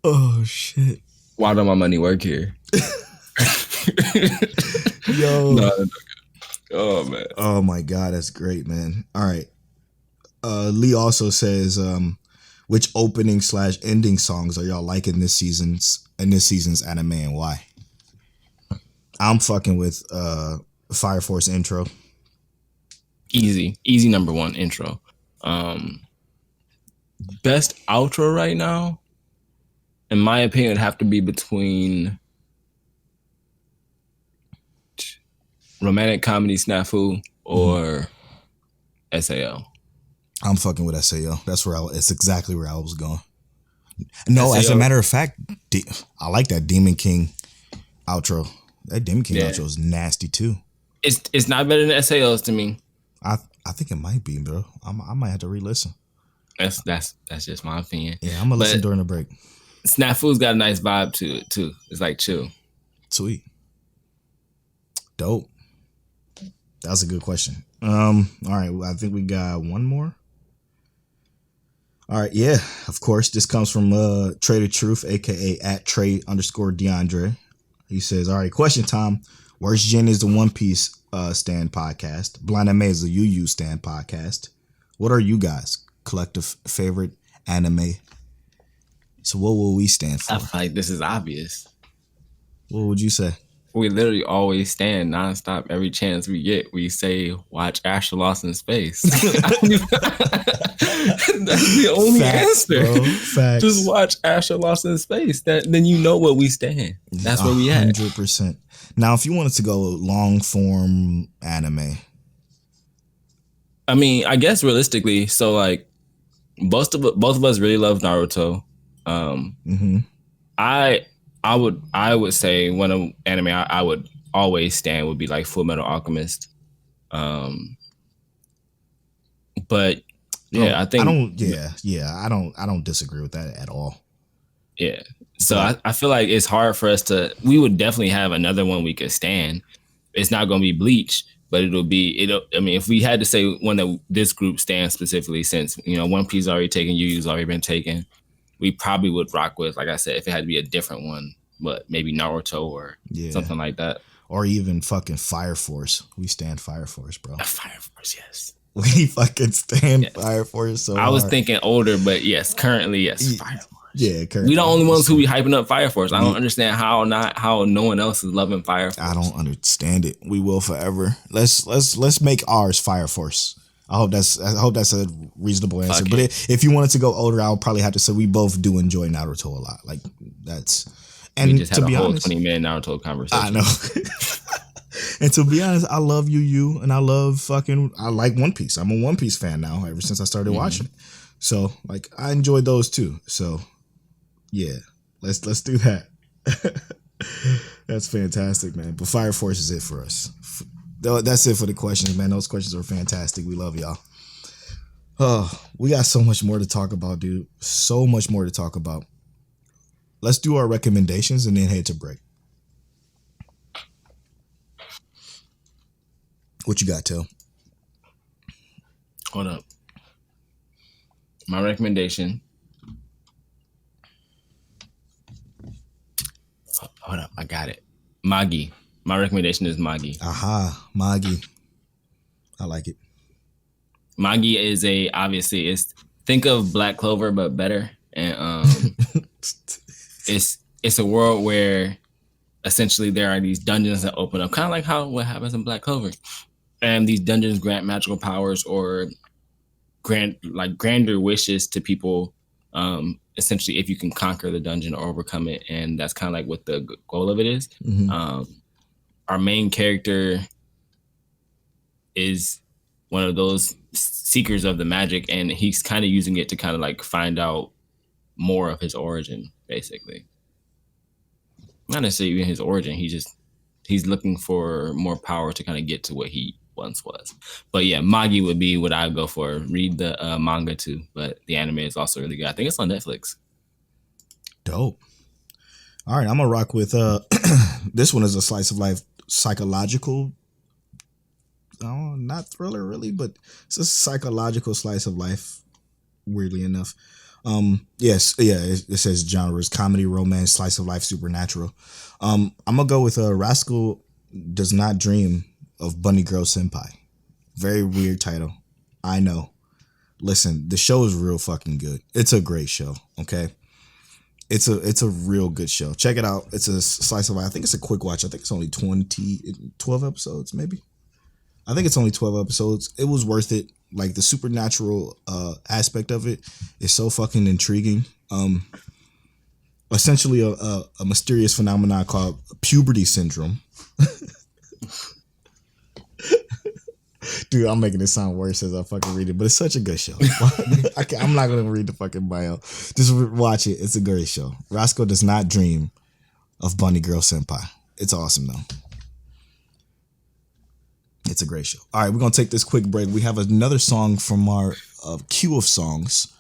Oh shit. Why don't my money work here? Yo. No. Oh man. Oh my god, that's great, man. All right. Lee also says, which opening / ending songs are y'all liking this season's anime and why? I'm fucking with Fire Force intro. Easy number one intro. Best outro right now, in my opinion, would have to be between Romantic Comedy Snafu or SAO. I'm fucking with SAO. It's exactly where I was going. No, SAO. As a matter of fact, I like that Demon King outro. That Demon King outro is nasty too. It's not better than SAO's to me. I think it might be, bro. I might have to re-listen. That's just my opinion. Yeah, I'm gonna listen during the break. Snafu's got a nice vibe to it too. It's like chill. Sweet. Dope. That was a good question. All right. I think we got one more. All right. Yeah, of course. This comes from Trader Truth, aka @Trey_DeAndre. He says, all right, question time. Worst Gen is the One Piece stand podcast. Blind Anime is the UU stand podcast. What are you guys' collective favorite anime? So what will we stand for? I feel like this is obvious. What would you say? We literally always stand nonstop. Every chance we get, we say, watch Asher Lost in Space. That's the only answer. Bro. Facts. Just watch Asher Lost in Space. Then you know where we stand. That's where we at. 100%. Now, if you wanted to go long form anime. I mean, I guess realistically, so like both of us really love Naruto. I would say one of anime I would always stand would be like Full Metal Alchemist. But yeah, I don't disagree with that at all. Yeah. So I feel like it's hard for us we would definitely have another one we could stand. it's not going to be Bleach, but it'll. I mean, if we had to say one that this group stands specifically, since One Piece already taken, Yu Yu's already been taken, we probably would rock with, like I said, if it had to be a different one, but maybe Naruto or something like that, or even fucking Fire Force. We stand Fire Force, bro. Fire Force, yes. We fucking stand Fire Force. So I was thinking older, but yes, currently yes, Fire Force. Yeah, we the only ones who be hyping up Fire Force. I don't understand how no one else is loving Fire Force. I don't understand it. We will forever. Let's make ours Fire Force. I hope that's a reasonable answer. But if you wanted to go older, I'll probably have to say we both do enjoy Naruto a lot. Like that's and we just had to be a whole honest, 20-minute Naruto conversation. I know. And to be honest, I love Yu and I like One Piece. I'm a One Piece fan now ever since I started watching it. So like I enjoy those too. So yeah, let's do that. That's fantastic, man. But Fire Force is it for us. That's it for the questions, man. Those questions are fantastic. We love y'all. Oh, we got so much more to talk about, dude. So much more to talk about. Let's do our recommendations and then head to break. What you got, Till? Hold up. My recommendation. Hold up, I got it. Magi. My recommendation is Magi. Aha, Magi. I like it. Magi is obviously think of Black Clover but better, and it's a world where essentially there are these dungeons that open up, kind of like what happens in Black Clover, and these dungeons grant magical powers or grander wishes to people. Essentially, if you can conquer the dungeon or overcome it, and that's kind of like what the goal of it is. Mm-hmm. Our main character is one of those seekers of the magic, and he's kind of using it to kind of like find out more of his origin, basically. Not necessarily even his origin. He's looking for more power to kind of get to what he once was. But yeah, Magi would be what I would go for. Read the manga too, but the anime is also really good. I think it's on Netflix. Dope. All right, I'm gonna rock with this one is a slice of life psychological. Not thriller really, but it's a psychological slice of life. Weirdly enough, it says genres: comedy, romance, slice of life, supernatural. I'm gonna go with Rascal Does Not Dream of Bunny Girl Senpai. Very weird title, I know. Listen, the show is real fucking good. It's a great show. Okay, it's a real good show. Check it out. It's a slice of life. I think it's a quick watch. I think it's only 12 episodes, maybe. I think it's only 12 episodes. It was worth it. Like the supernatural aspect of it is so fucking intriguing. Essentially a mysterious phenomenon called puberty syndrome. Dude, I'm making it sound worse as I fucking read it, but it's such a good show. I'm not going to read the fucking bio. Just watch it. It's a great show. Roscoe Does Not Dream of Bunny Girl Senpai. It's awesome, though. It's a great show. All right, we're going to take this quick break. We have another song from our queue of songs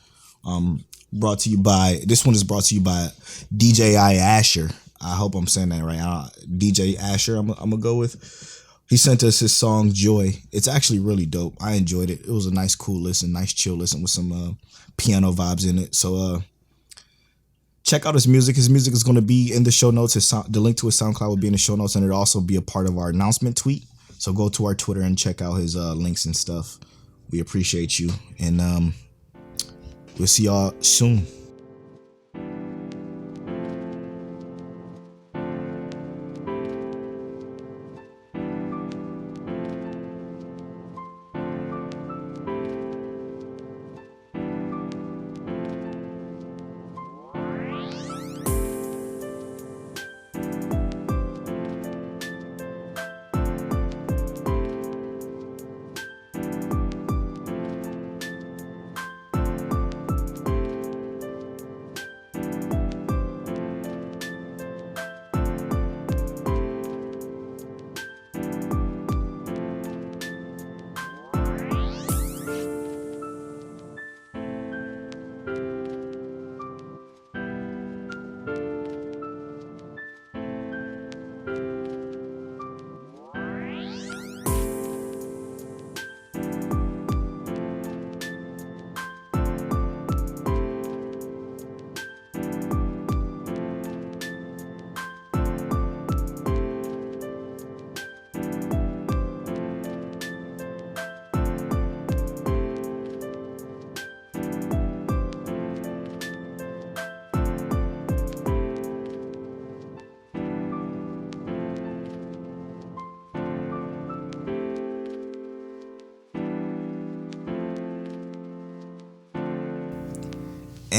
brought to you by, this one is brought to you by DJ Asher. I hope I'm saying that right. DJ Asher, I'm going to go with. He sent us his song, Joy. It's actually really dope. I enjoyed it. It was a nice, cool listen, nice, chill listen with some piano vibes in it. So check out his music. His music is going to be in the show notes. The link to his SoundCloud will be in the show notes, and it'll also be a part of our announcement tweet. So go to our Twitter and check out his links and stuff. We appreciate you, and we'll see y'all soon.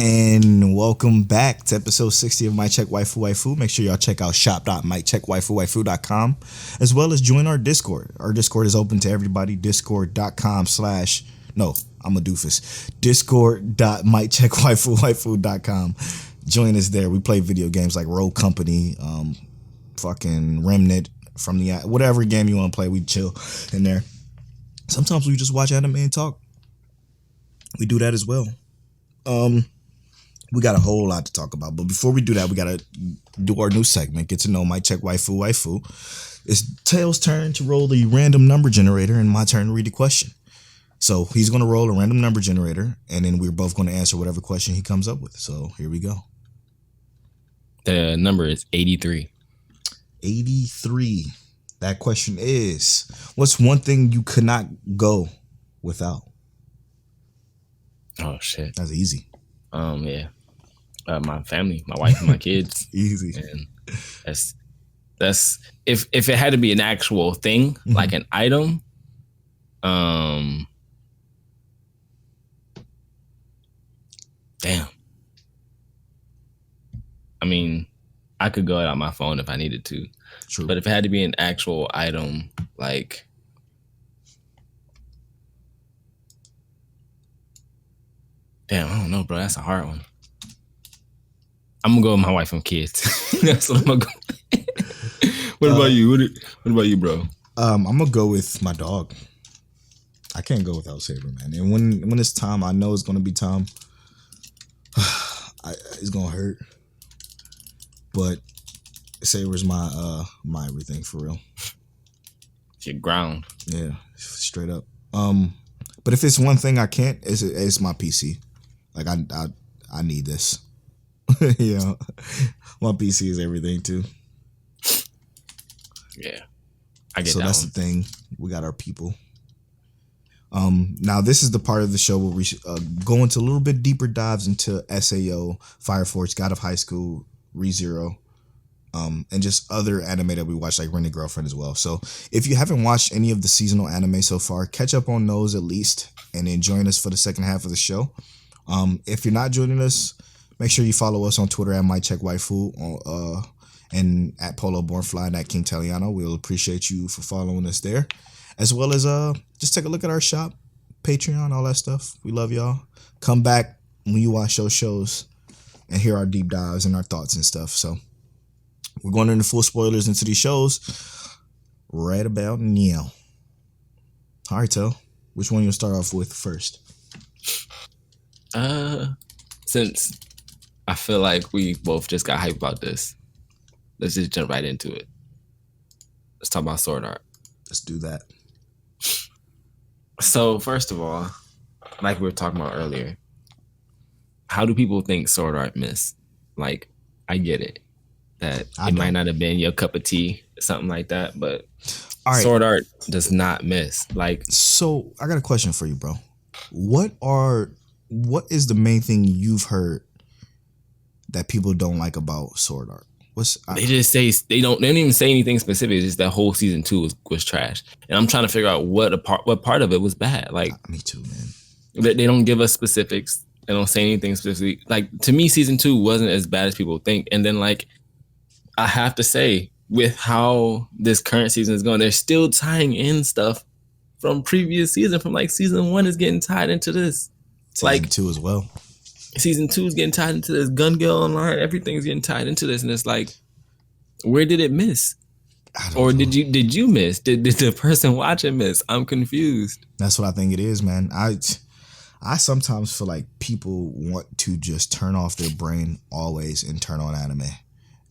And welcome back to episode 60 of Mic Check Waifu. Make sure y'all check out shop.miccheckwaifu.com as well as join our Discord. Our Discord is open to everybody. Discord.com/no, I'm a doofus. Discord.miccheckwaifu.com. Join us there. We play video games like Rogue Company, fucking Remnant from the whatever game you want to play. We chill in there. Sometimes we just watch anime and talk. We do that as well. We got a whole lot to talk about, but before we do that, we gotta do our new segment. Get to know Mic Check Waifu. It's Tails' turn to roll the random number generator, and my turn to read the question. So he's gonna roll a random number generator, and then we're both gonna answer whatever question he comes up with. So here we go. The number is 83. 83. That question is: what's one thing you could not go without? Oh shit, that's easy. Yeah. My family, my wife, and my kids. Easy. And that's if it had to be an actual thing, like an item. Damn. I mean, I could go out my phone if I needed to. True. But if it had to be an actual item, like, damn, I don't know, bro. That's a hard one. I'm gonna go with my wife and kids. That's what I'm gonna go. What about you? What about you, bro? I'm gonna go with my dog. I can't go without Saber, man. And when it's time, I know it's gonna be time. It's gonna hurt, but Saber's my everything for real. Your ground. Yeah, straight up. But if it's one thing I can't, it's my PC. Like I need this. Yeah, my PC is everything too. Yeah, I get so that. That's one. The thing. We got our people. Now this is the part of the show where we go into a little bit deeper dives into SAO, Fire Force, God of High School, ReZero, and just other anime that we watch, like Rented Girlfriend as well. So if you haven't watched any of the seasonal anime so far, catch up on those at least, and then join us for the second half of the show. If you're not joining us, make sure you follow us on Twitter at MicCheckWaifu, and at Polo Bornfly and at King Taliano. We'll appreciate you for following us there. As well as just take a look at our shop, Patreon, all that stuff. We love y'all. Come back when you watch those shows and hear our deep dives and our thoughts and stuff. So we're going into full spoilers into these shows right about now. All right, Tel, which one you'll start off with first? Since I feel like we both just got hyped about this, let's just jump right into it. Let's talk about Sword Art. Let's do that. So first of all, like we were talking about earlier, how do people think Sword Art missed? Like, I get it that it might not have been your cup of tea or something like that, but all right. Sword Art does not miss. Like, so I got a question for you, bro. What is the main thing you've heard that people don't like about Sword Art? They just say they don't even say anything specific. It's just that whole season 2 was trash, and I'm trying to figure out what part of it was bad. Like, me too, man. They don't give us specifics. They don't say anything specific. Like, to me, season 2 wasn't as bad as people think. And then, like, I have to say, with how this current season is going, they're still tying in stuff from previous season. From like season 1 is getting tied into this. Season 2 as well. Season 2 is getting tied into this. Gun Girl Online, everything's getting tied into this, and it's like, where did it miss? Or did you miss? Did the person watching miss? I'm confused. That's what I think it is, man. I sometimes feel like people want to just turn off their brain always and turn on anime,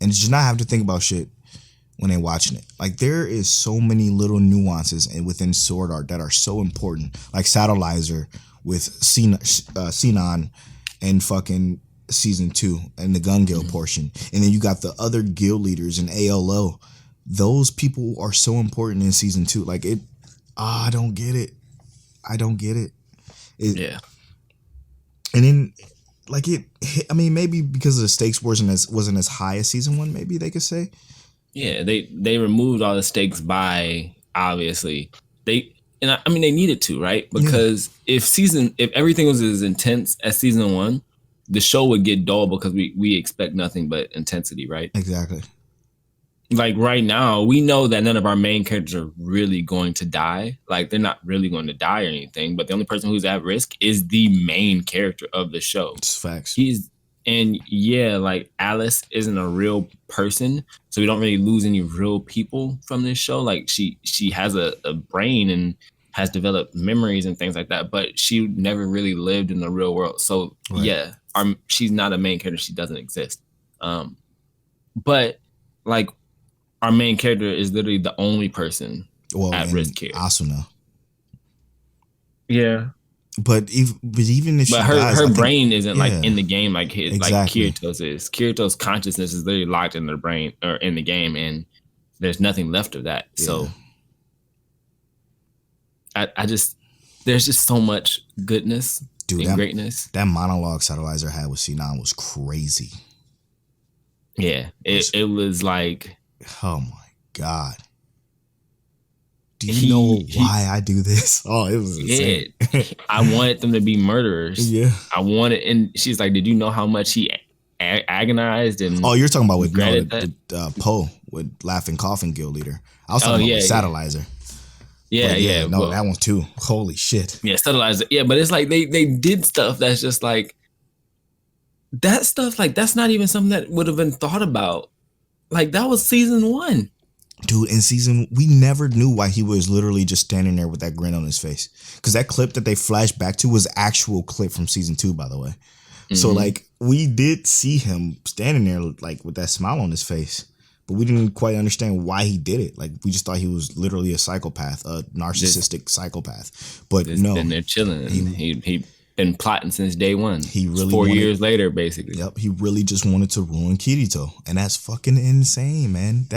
and just not have to think about shit when they're watching it. Like, there is so many little nuances within Sword Art that are so important, like Satellizer with Sinon and fucking season 2 and the Gun Guild portion, and then you got the other guild leaders and ALO. Those people are so important in season 2. Like, I don't get it. Yeah. And then, like, I mean, maybe because of the stakes wasn't as high as season 1. Maybe they could say. Yeah, they removed all the stakes by, obviously they needed to, right? Because if everything was as intense as season 1, the show would get dull because we expect nothing but intensity, right? Exactly. Like right now, we know that none of our main characters are really going to die. Like they're not really going to die or anything, but the only person who's at risk is the main character of the show. It's facts. Like Alice isn't a real person, so we don't really lose any real people from this show. Like she has a brain and has developed memories and things like that, but she never really lived in the real world. So right. She's not a main character. She doesn't exist. But like our main character is literally the only person at risk here. Asuna. Yeah. But even if she dies, her brain isn't like in the game like Kirito's is. Kirito's consciousness is literally locked in their brain or in the game, and there's nothing left of that. Yeah. So there's just so much goodness and greatness. That monologue Satellizer had with C9 was crazy. Yeah, it was like, oh my God. Do you know why I do this? Oh, it was insane. Yeah. I wanted them to be murderers. Yeah. And she's like, did you know how much he agonized? And oh, you're talking about with Poe, with Laughing Coffin Guild leader. I was talking about with Satellizer. Yeah. No, that one too. Holy shit. Yeah, Satellizer. Yeah, but it's like they did stuff that's just like, that stuff, like, that's not even something that would have been thought about. Like, that was season 1. Dude, in season, we never knew why he was literally just standing there with that grin on his face. Because that clip that they flashed back to was actual clip from season 2, by the way. Mm-hmm. So, like, we did see him standing there, like, with that smile on his face. But we didn't quite understand why he did it. Like, we just thought he was literally a psychopath, a narcissistic psychopath. But no. Been there chilling. He been plotting since day one. He really 4 years later, basically. Yep, he really just wanted to ruin Kirito. And that's fucking insane, man.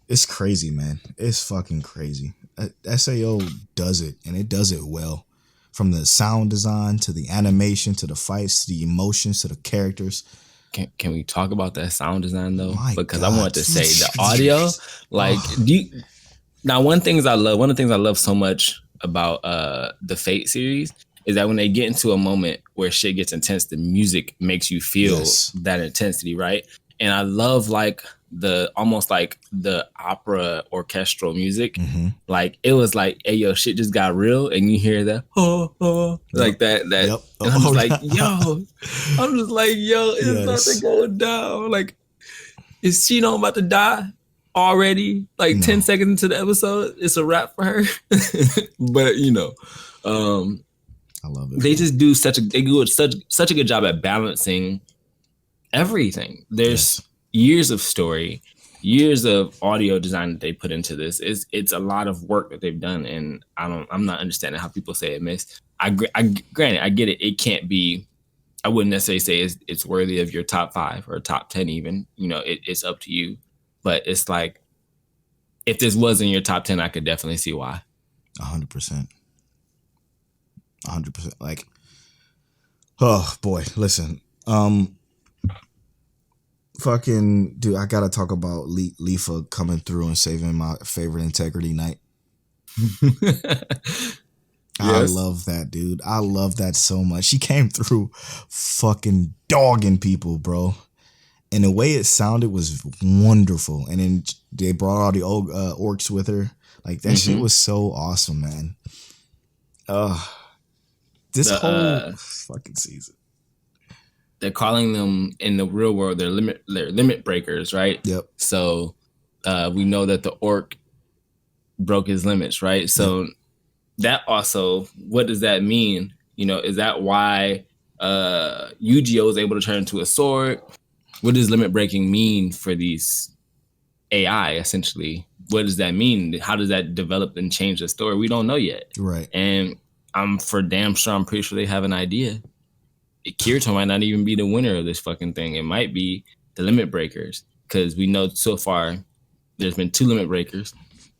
It's crazy, man. It's fucking crazy. SAO does it, and it does it well. From the sound design to the animation to the fights to the emotions to the characters. Can we talk about that sound design though? Because God. I wanted to say the audio. Like, one of the things I love so much about the Fate series is that when they get into a moment where shit gets intense, the music makes you feel that intensity, right? And I love like almost like the opera orchestral music. Mm-hmm. Like it was like, hey yo, shit just got real, and you hear that like that. Yep. And I'm just like, yo, it's about to go down. Like, is Shino about to die already? Like 10 seconds into the episode, it's a wrap for her. But I love it. They just do such a good job at balancing everything. There's years of story, years of audio design that they put into this. It's a lot of work that they've done, and I'm not understanding how people say it missed. Granted, I get it. It can't be. I wouldn't necessarily say it's worthy of your top 5 or top 10 even. It's up to you. But it's like, if this was in your top 10, I could definitely see why. 100%. 100%. Like, oh boy, listen. Fucking dude, I gotta talk about Leafa coming through and saving my favorite Integrity Knight. Yes. I love that, dude. I love that so much. She came through fucking dogging people, bro. And the way it sounded was wonderful. And then they brought all the old orcs with her. Like, that shit was so awesome, man. This whole fucking season. They're calling them in the real world, they're limit breakers, right? Yep. So we know that the orc broke his limits, right? So that also, what does that mean? Is that why Yu-Gi-Oh is able to turn into a sword? What does limit breaking mean for these AI, essentially? What does that mean? How does that develop and change the story? We don't know yet. Right. And I'm pretty sure they have an idea. Kirito might not even be the winner of this fucking thing. It might be the limit breakers, because we know so far there's been 2 limit breakers,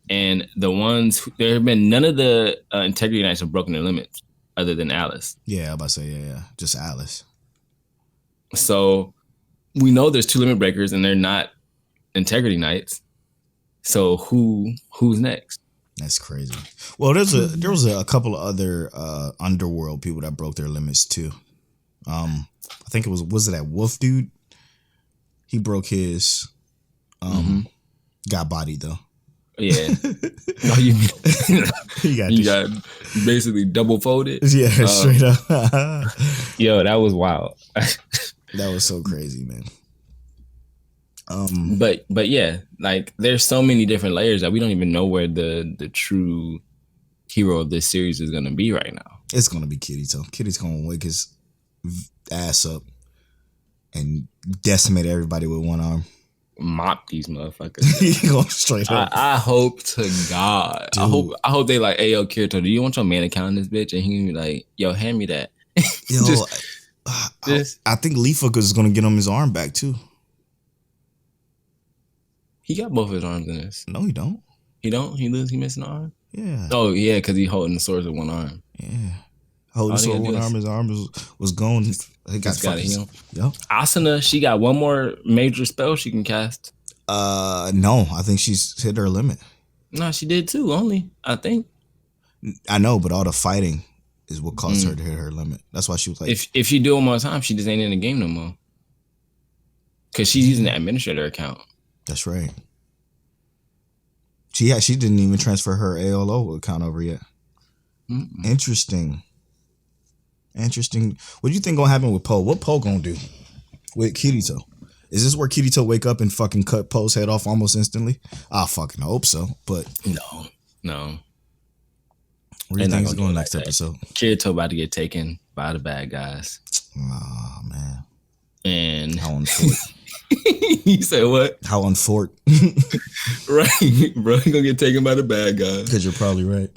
and there have been none of the Integrity Knights have broken their limits other than Alice. Yeah, I was about to say just Alice. So we know there's 2 limit breakers, and they're not Integrity Knights. So who's next? That's crazy. Well, there was a couple of other underworld people that broke their limits too. I think was it that Wolf dude? He broke his. Got bodied though. Yeah. No, you mean you got basically double folded? Yeah, straight up. Yo, that was wild. That was so crazy, man. But yeah, like there's so many different layers that we don't even know where the true hero of this series is gonna be right now. It's gonna be Kirito. Kirito's gonna wake his ass up and decimate everybody with one arm. Mop these motherfuckers. He going straight up. I hope to God. Dude. I hope they like, hey yo, Kirito, do you want your man account in this bitch? And he be like, yo, hand me that. Yo, I think Leafa is gonna get him his arm back too. He got both his arms in this. No, he don't. He don't? He missing an arm? Yeah. Oh yeah, because he holding the sword with one arm. Yeah. Holding the sword with one arm, his arm was going. He got fucking. Yep. Asuna, she got one more major spell she can cast. No, I think she's hit her limit. No, she did too. Only I think. I know, but all the fighting is what caused her to hit her limit. That's why she was like, if she do it one more time, she just ain't in the game no more. Cause she's using the administrator account. That's right. She didn't even transfer her ALO account over yet. Interesting. What do you think gonna happen with Poe? What Poe gonna do with Kirito? Is this where Kirito wake up and fucking cut Poe's head off almost instantly? I fucking hope so, but no. Where do you think he's going next episode? Kirito about to get taken by the bad guys. Oh man. And how unfortunate. You said what? How unfort. Right, bro. He gonna get taken by the bad guys. Because you're probably right.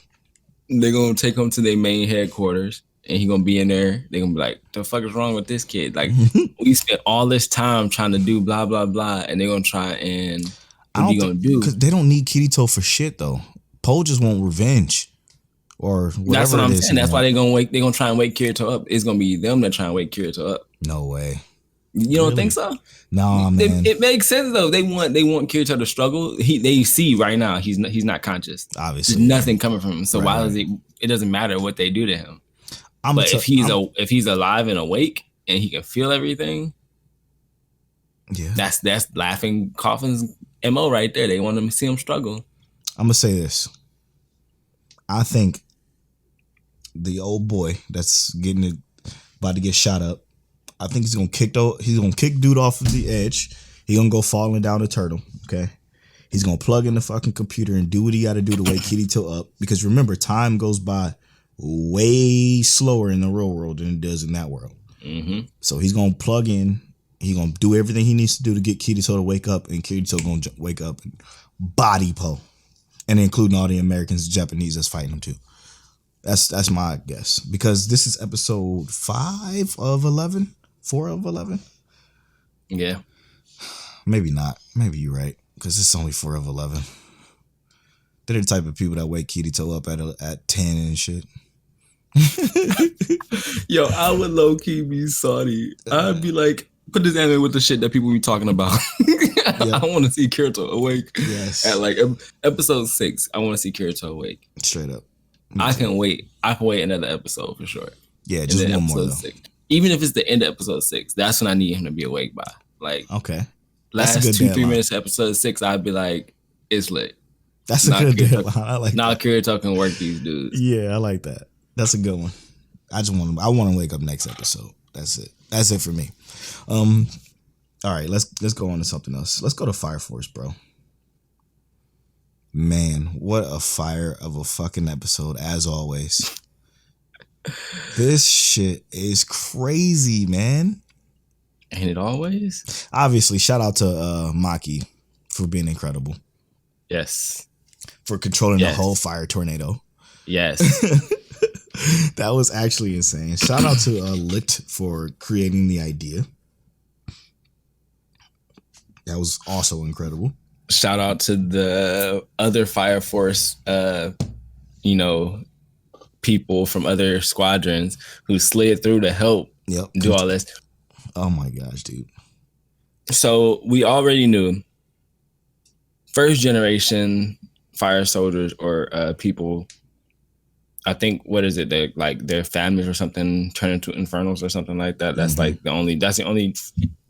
They're gonna take him to their main headquarters, and he gonna be in there. They're gonna be like, "The fuck is wrong with this kid? Like, we spent all this time trying to do blah blah blah, and they're gonna try and what are you gonna do? Because they don't need Kirito for shit though. Poe just want revenge, or whatever. That's what I'm saying. That's why they're gonna try and wake Kirito up. It's gonna be them that try and wake Kirito up. No way. You don't think so? No, man. It makes sense though. They want Kirito to struggle. They see right now he's not conscious. Obviously, there's nothing coming from him. So why does it doesn't matter what they do to him. But if he's alive and awake and he can feel everything, yeah, that's Laughing Coffin's MO right there. They want to see him struggle. I'm gonna say this. I think the old boy that's about to get shot up. I think he's gonna kick dude off of the edge. He gonna go falling down the turtle. Okay, he's gonna plug in the fucking computer and do what he got to do to wake Kirito up. Because remember, time goes by way slower in the real world than it does in that world. Mm-hmm. So he's gonna plug in. He's gonna do everything he needs to do to get Kirito to wake up, and Kirito gonna wake up and body Poe, and including all the Americans, and Japanese that's fighting him too. That's my guess, because this is episode 5 of 11. 4 of 11? Yeah. Maybe not. Maybe you're right. Because it's only 4 of 11. They're the type of people that wake Kirito up at 10 and shit. Yo, I would low key be salty. I'd be like, put this anime with the shit that people be talking about. I want to see Kirito awake. Yes. At like episode 6, I want to see Kirito awake. Straight up. I can wait. I can wait another episode for sure. Yeah, just one more though. 6. Even if it's the end of episode 6, that's when I need him to be awake by. Like, okay, last 2-3 minutes of episode 6, I'd be like, it's lit. That's a good deadline. I like now that. Kirito can work these dudes. Yeah, I like that. That's a good one. I want to wake up next episode. That's it. That's it for me. All right, let's go on to something else. Let's go to Fire Force, bro. Man, what a fire of a fucking episode, as always. This shit is crazy, man. Ain't it always? Obviously, shout out to Maki for being incredible. Yes. For controlling the whole fire tornado. Yes. That was actually insane. Shout out to Lit for creating the idea. That was also incredible. Shout out to the other Fire Force, people from other squadrons who slid through to help do all this. Oh my gosh, dude. So we already knew first generation fire soldiers or people I think what is it? They like their families or something turn into infernals or something like that. That's like that's the only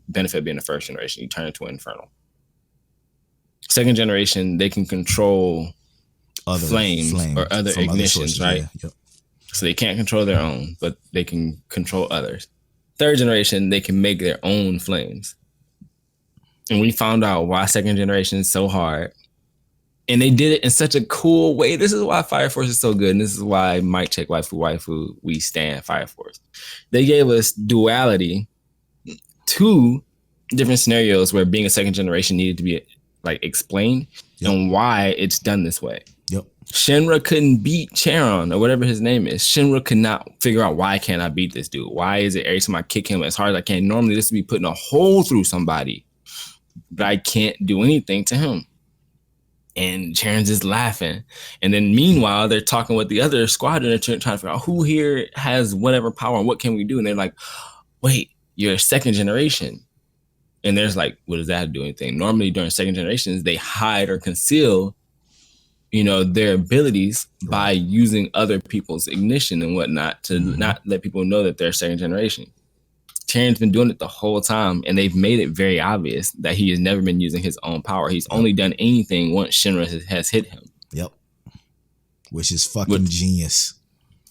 benefit of being the first generation. You turn into an infernal. Second generation, they can control other flames or other ignitions, right? Yep. So they can't control their own, but they can control others. Third generation, they can make their own flames. And we found out why second generation is so hard. And they did it in such a cool way. This is why Fire Force is so good. And this is why Mike Check Waifu, we stand Fire Force. They gave us duality, 2 different scenarios where being a second generation needed to be like explained and why it's done this way. Yep. Shinra couldn't beat Charon or whatever his name is. Shinra could not figure out why can't I beat this dude? Why is it every time I kick him as hard as I can? Normally this would be putting a hole through somebody, but I can't do anything to him. And Charon's just laughing. And then meanwhile, they're talking with the other squadron. They're trying to figure out who here has whatever power and what can we do? And they're like, wait, you're a second generation. And there's like, what does that do anything? Normally during second generations, they hide or conceal, their abilities by using other people's ignition and whatnot to not let people know that they're second generation. Charon's been doing it the whole time, and they've made it very obvious that he has never been using his own power. He's only done anything once Shinra has hit him. Yep. Which is fucking genius.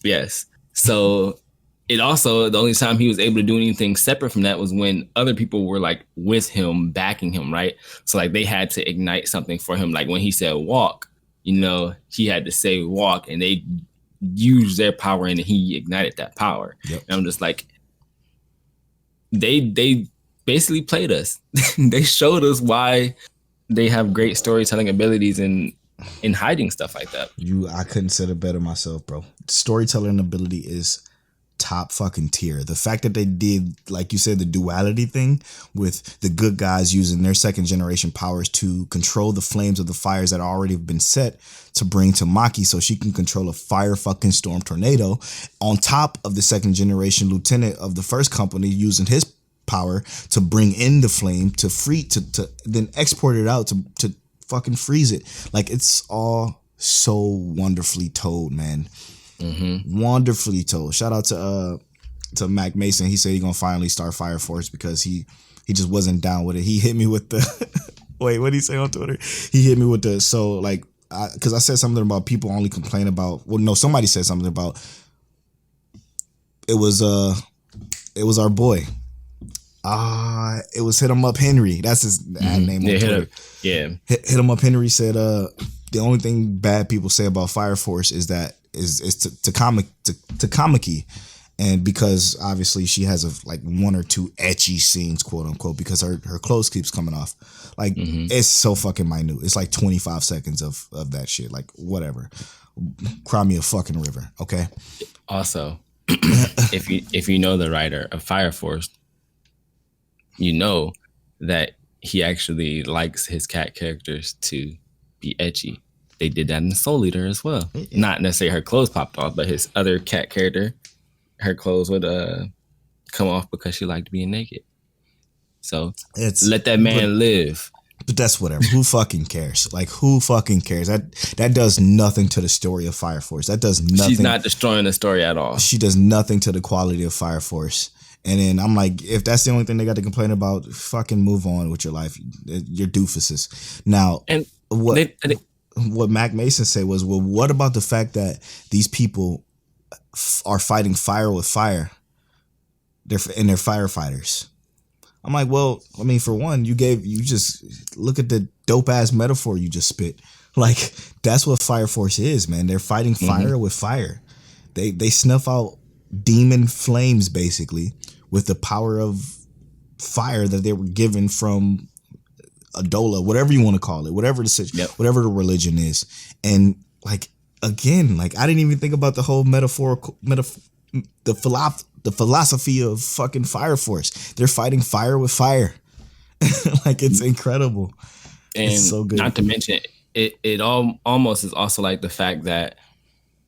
Yes. So it also, the only time he was able to do anything separate from that was when other people were like with him, backing him, right? So like they had to ignite something for him. Like when he said walk, he had to say walk, and they used their power and he ignited that power. Yep. And I'm just like, they basically played us. They showed us why they have great storytelling abilities in hiding stuff like that. I couldn't say it better myself, bro. Storytelling ability is top fucking tier. The fact that they did, like you said, the duality thing with the good guys using their second generation powers to control the flames of the fires that already have been set to bring to Maki so she can control a fire fucking storm tornado, on top of the second generation lieutenant of the first company using his power to bring in the flame to then export it out to fucking freeze it. Like, it's all so wonderfully told, man. Wonderfully told. Shout out to Mac Mason. He said he gonna finally start Fire Force because he just wasn't down with it. He hit me with the wait, what did he say on Twitter? He hit me with the because I said something about people only complain about, well, no, somebody said something about it was our boy. It was Hit 'em Up Henry. That's his ad name on Twitter. Hit 'em Up Henry said the only thing bad people say about Fire Force is that is to Kamiki, and because obviously she has like 1 or 2 ecchi scenes, quote unquote, because her clothes keeps coming off. Like, it's so fucking minute. It's like 25 seconds of that shit. Like, whatever. Cry me a fucking river, okay? Also, if you know the writer of Fire Force, you know that he actually likes his cat characters to be ecchi. They did that in Soul Eater as well. Not necessarily her clothes popped off, but his other cat character, her clothes would come off because she liked being naked. So let that man live. But that's whatever. Who fucking cares? Like, who fucking cares? That does nothing to the story of Fire Force. That does nothing. She's not destroying the story at all. She does nothing to the quality of Fire Force. And then I'm like, if that's the only thing they got to complain about, fucking move on with your life. You're doofuses. Now, and what Mac Mason said was, well, what about the fact that these people are fighting fire with fire? They're firefighters. I'm like, well, I mean, for one, you just look at the dope ass metaphor you just spit. Like, that's what Fire Force is, man. They're fighting fire with fire. They snuff out demon flames basically with the power of fire that they were given from Adola, whatever you want to call it, whatever whatever the religion is. And like, again, like, I didn't even think about the whole the philosophy of fucking Fire Force. They're fighting fire with fire. Like, it's incredible. And it's so good. Not to mention, it almost is also like the fact that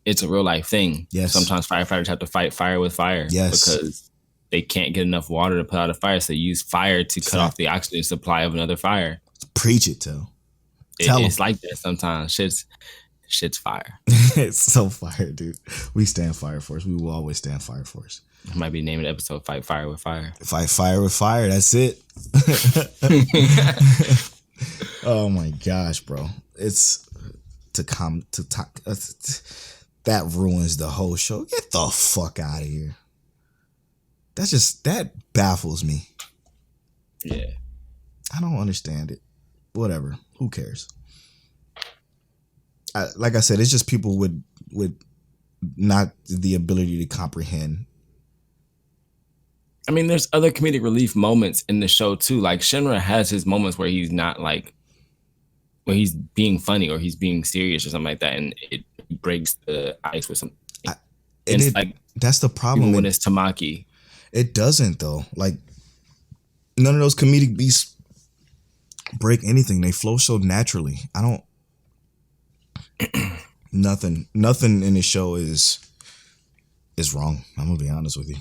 it's a real life thing. Yes. Sometimes firefighters have to fight fire with fire. Yes. Because they can't get enough water to put out a fire, so they use fire to cut off the oxygen supply of another fire. Preach it, Tell It's like that sometimes. Shit's fire. It's so fire, dude. We stand Fire Force. We will always stand Fire Force. Might be naming the episode "Fight Fire with Fire." Fight fire with fire. That's it. Oh my gosh, bro. It's to talk. That ruins the whole show. Get the fuck out of here. That baffles me. Yeah. I don't understand it. Whatever. Who cares? Like I said, it's just people with not the ability to comprehend. I mean, there's other comedic relief moments in the show too. Like Shinra has his moments where he's not like, where he's being funny or he's being serious or something like that, and it breaks the ice with something. It's like that's the problem even when it's Tamaki. It doesn't though. Like none of those comedic beats break anything. They flow so naturally. I don't. Nothing in this show is wrong. I'm gonna be honest with you.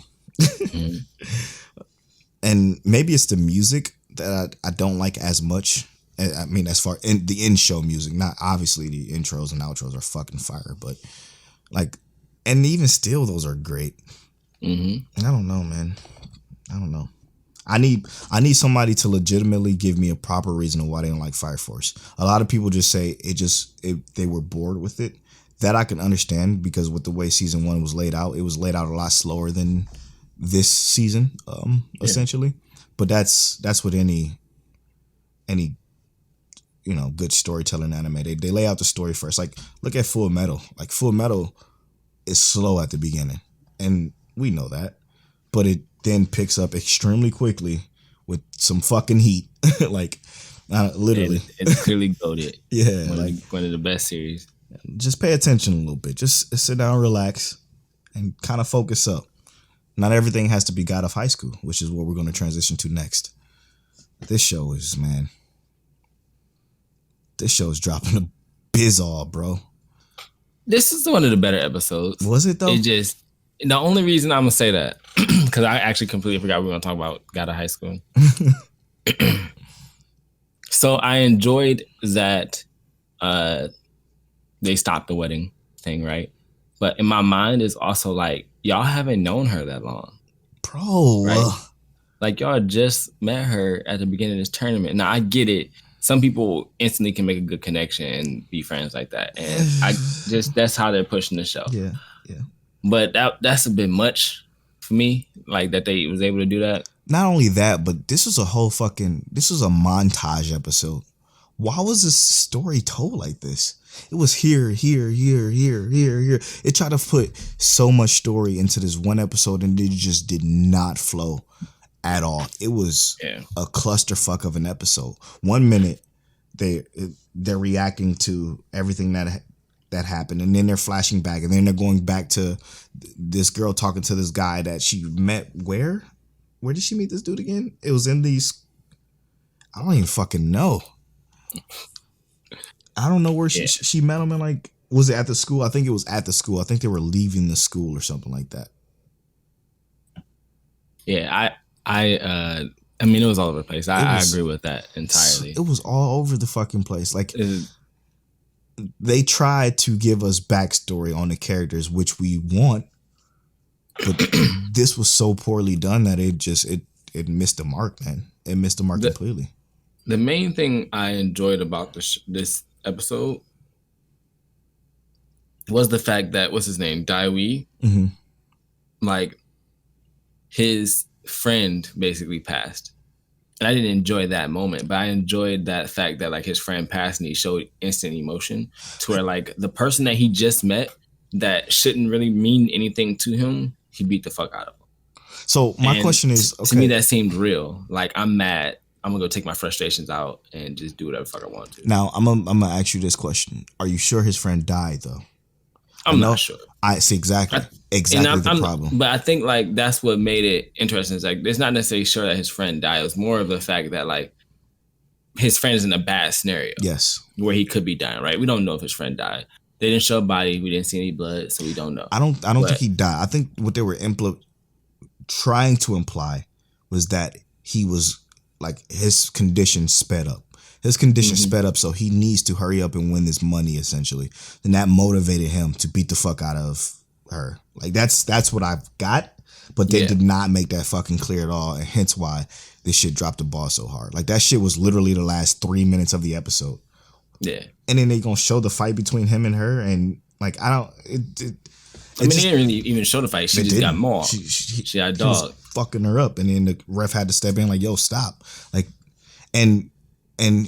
And maybe it's the music that I don't like as much. I mean, as far in the in-show music, not obviously the intros and outros are fucking fire, but like, and even still, those are great. I don't know, man. I don't know. I need somebody to legitimately give me a proper reason of why they don't like Fire Force. A lot of people just say they were bored with it. That I can understand because with the way season 1 was laid out, it was laid out a lot slower than this season, essentially. But that's with any good storytelling anime. They lay out the story first. Like look at Full Metal. Like Full Metal is slow at the beginning, and we know that, but it then picks up extremely quickly with some fucking heat. Like literally, it's clearly goated. Yeah, one of the best series. Just pay attention a little bit. Just sit down, relax, and kind of focus up. Not everything has to be God of High School, which is what we're going to transition to next. This show is dropping a bizzall, bro. This is one of the better episodes. Was it though? The only reason I'm gonna say that because I actually completely forgot we were gonna talk about God of High School. So I enjoyed that they stopped the wedding thing, right? But in my mind, it's also like y'all haven't known her that long, bro. Right? Like y'all just met her at the beginning of this tournament. Now I get it. Some people instantly can make a good connection and be friends like that, and that's how they're pushing the show. Yeah. But that's a bit much for me. Like that they was able to do that. Not only that, but this was a montage episode. Why was this story told like this? It was here. It tried to put so much story into this one episode, and it just did not flow at all. It was a clusterfuck of an episode. 1 minute they're reacting to everything that happened, and then they're flashing back, and then they're going back to this girl talking to this guy that she met. Where did she meet this dude again? It was in these. I don't even fucking know. I don't know where she met him, and like, was it at the school? I think it was at the school. I think they were leaving the school or something like that. Yeah, I mean, it was all over the place. I agree with that entirely. It was all over the fucking place. Like, they tried to give us backstory on the characters, which we want, but this was so poorly done that it missed the mark, man. It missed the mark completely. The main thing I enjoyed about this episode was the fact that, what's his name? Daiwi. Mm-hmm. Like, his friend basically passed. And I didn't enjoy that moment, but I enjoyed that fact that like his friend passed and he showed instant emotion to where like the person that he just met that shouldn't really mean anything to him, he beat the fuck out of him. So my question is, to me, that seemed real. Like, I'm mad. I'm gonna go take my frustrations out and just do whatever the fuck I want to. Now I'm gonna ask you this question: are you sure his friend died though? I'm not sure. I see exactly the problem. But I think like that's what made it interesting. It's like it's not necessarily sure that his friend died. It was more of the fact that like his friend is in a bad scenario. Yes, where he could be dying. Right? We don't know if his friend died. They didn't show a body. We didn't see any blood, so we don't know. I don't think he died. I think what they were trying to imply was that he was like his condition sped up. His condition sped up, so he needs to hurry up and win this money, essentially. And that motivated him to beat the fuck out of her. Like, that's what I've got, but they did not make that fucking clear at all, and hence why this shit dropped the ball so hard. Like, that shit was literally the last 3 minutes of the episode. Yeah. And then they gonna show the fight between him and her, and, like, I don't... I mean, they didn't really even show the fight. She just got mauled. She got a dog. He was fucking her up, and then the ref had to step in like, yo, stop. Like, and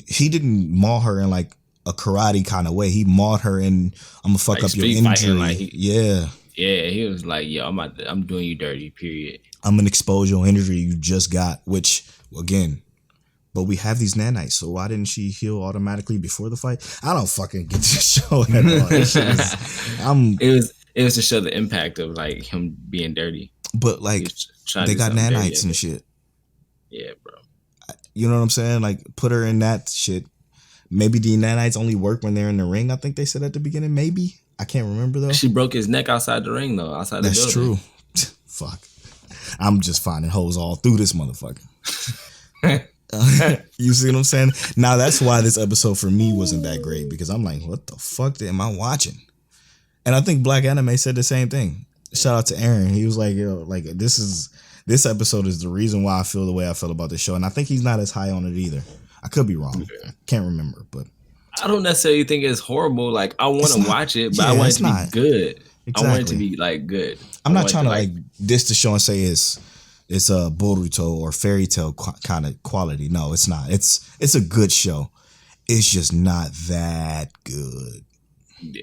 he didn't maul her in like a karate kind of way. He mauled her in, I'm gonna fuck like up your injury. Like yeah, he was like, yo, I'm doing you dirty, period. I'm gonna expose your injury you just got, which, again, but we have these nanites, so why didn't she heal automatically before the fight? I don't fucking get this show at all. It was to show the impact of like him being dirty. But like, they got nanites and shit. Yeah, bro. You know what I'm saying? Like, put her in that shit. Maybe the nanites only work when they're in the ring. I think they said at the beginning. Maybe, I can't remember though. She broke his neck outside the ring though. Outside the building. That's true. Fuck. I'm just finding hoes all through this motherfucker. You see what I'm saying? Now that's why this episode for me wasn't that great, because I'm like, what the fuck am I watching? And I think Black Anime said the same thing. Shout out to Aaron. He was like, yo, like, this episode is the reason why I feel the way I feel about this show. And I think he's not as high on it either. I could be wrong. Can't remember, but I don't necessarily think it's horrible. Like, I want to watch it, but I want it to be good. Exactly. I want it to be like good. I'm not trying to like diss the show and say it's a Boruto or fairy tale kind of quality. No, it's not. It's a good show. It's just not that good. Yeah.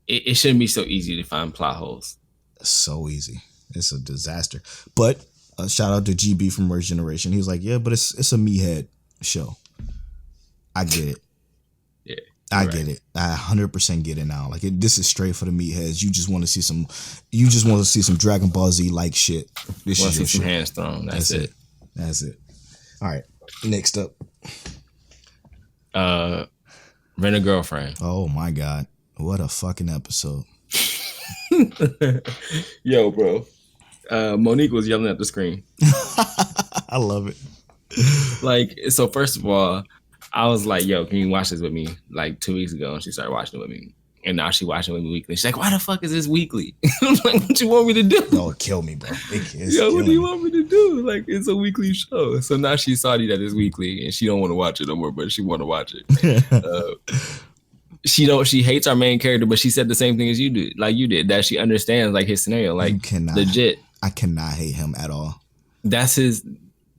It shouldn't be so easy to find plot holes. So easy. It's a disaster. But shout out to GB from Merge Generation. He was like, yeah, but it's a meathead show. I get it. Yeah. I get it. I 100% get it now. Like, this is straight for the meatheads. You just want to see some Dragon Ball Z like shit. This is your some shit. hands thrown. That's it. That's it. All right. Next up. Rent a Girlfriend. Oh my God. What a fucking episode. Yo, bro. Monique was yelling at the screen. I love it. Like, so first of all, I was like, yo, can you watch this with me? Like 2 weeks ago, and she started watching it with me. And now she watching it with me weekly. She's like, why the fuck is this weekly? I'm like, what you want me to do? No, kill me, bro. Yo, what do you want me to do? Like, it's a weekly show. So now she's salty that it's weekly, and she don't want to watch it no more, but she want to watch it. She hates our main character, but she said the same thing as you did, that she understands like his scenario, like legit. I cannot hate him at all.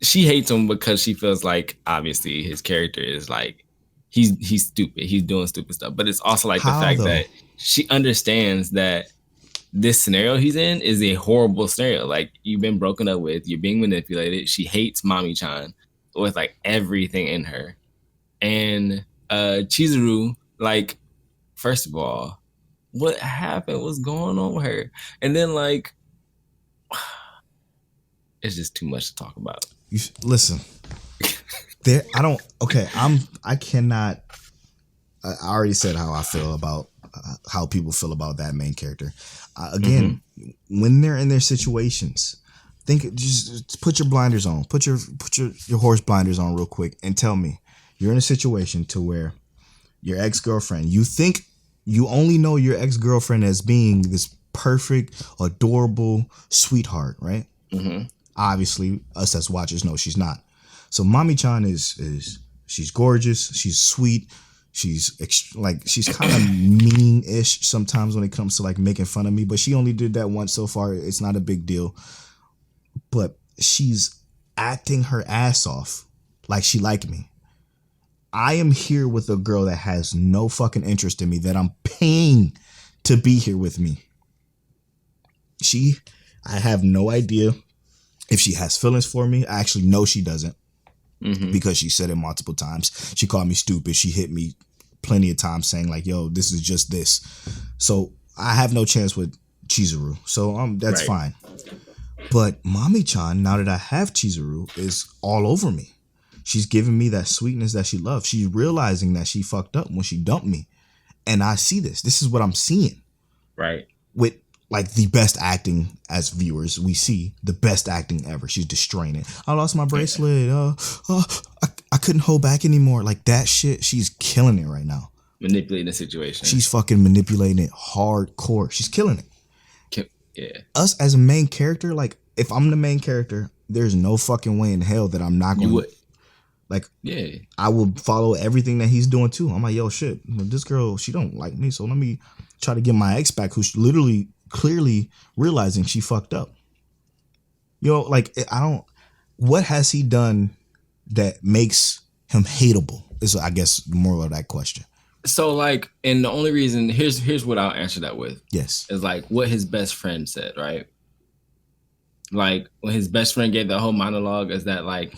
She hates him because she feels like obviously his character is like he's stupid. He's doing stupid stuff. But it's also like the fact that she understands that this scenario he's in is a horrible scenario. Like, you've been broken up with, you're being manipulated. She hates Mami-chan with like everything in her. And Chizuru, like, first of all, what happened? What's going on with her? And then like, it's just too much to talk about. Listen, I cannot. I already said how I feel about how people feel about that main character. Again, when they're in their situations, just put your blinders on, put your horse blinders on real quick, and tell me you're in a situation to where your ex-girlfriend, you think you only know your ex-girlfriend as being this perfect, adorable sweetheart, right? Mm-hmm. Obviously, us as watchers know she's not. So Mami-chan is she's gorgeous, she's sweet, she's kind of mean-ish sometimes when it comes to like making fun of me, but she only did that once so far. It's not a big deal. But she's acting her ass off like she liked me. I am here with a girl that has no fucking interest in me, that I'm paying to be here with me. I have no idea if she has feelings for me. I actually know she doesn't, because she said it multiple times. She called me stupid. She hit me plenty of times saying like, yo, this is just this. So I have no chance with Chizuru. So that's fine. But Mami-chan, now that I have Chizuru, is all over me. She's giving me that sweetness that she loves. She's realizing that she fucked up when she dumped me. And I see this. This is what I'm seeing. Right. With like the best acting as viewers. We see the best acting ever. She's destroying it. I lost my bracelet. I I couldn't hold back anymore. Like that shit, she's killing it right now. Manipulating the situation. She's fucking manipulating it hardcore. She's killing it. Yeah. Us as a main character, like if I'm the main character, there's no fucking way in hell that I'm not going to. Like, yeah, I will follow everything that he's doing too. I'm like, yo, shit, this girl, she don't like me, so let me try to get my ex back, who's literally clearly realizing she fucked up. Yo, like, what has he done that makes him hateable? Is, I guess, more of that question. So, like, and the only reason, here's what I'll answer that with. Yes. Is like what his best friend said, right? Like when his best friend gave the whole monologue, is that like,